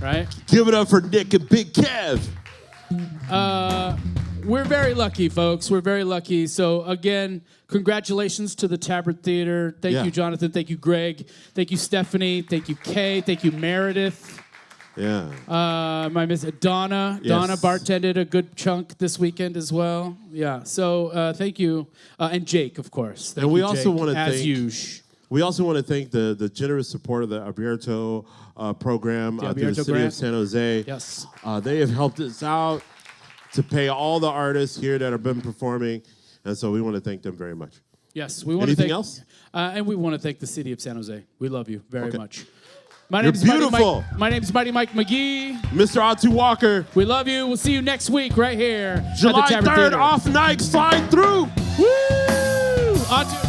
right? Give it up for Nick and Big Kev. We're very lucky, folks. We're very lucky. So again, congratulations to the Tabard Theatre. Thank you, Jonathan. Thank you, Greg. Thank you, Stephanie. Thank you, Kay. Thank you, Meredith. Yeah. My miss Donna. Yes. Donna bartended a good chunk this weekend as well. Yeah. So thank you, and Jake, of course. Thank and we you, also Jake, want to as thank. usual. We also want to thank the generous support of the Abierto program through the city of San Jose. Yes. They have helped us out to pay all the artists here that have been performing, and so we want to thank them very much. Yes. We want Anything to thank, else? And we want to thank the city of San Jose. We love you very much. My You're name's beautiful. My name's Mighty Mike Mcgee. Mr. Atu Walker. We love you. We'll see you next week right here July at the Tabard 3rd, Theatre. off night, slide through. Woo! Atu.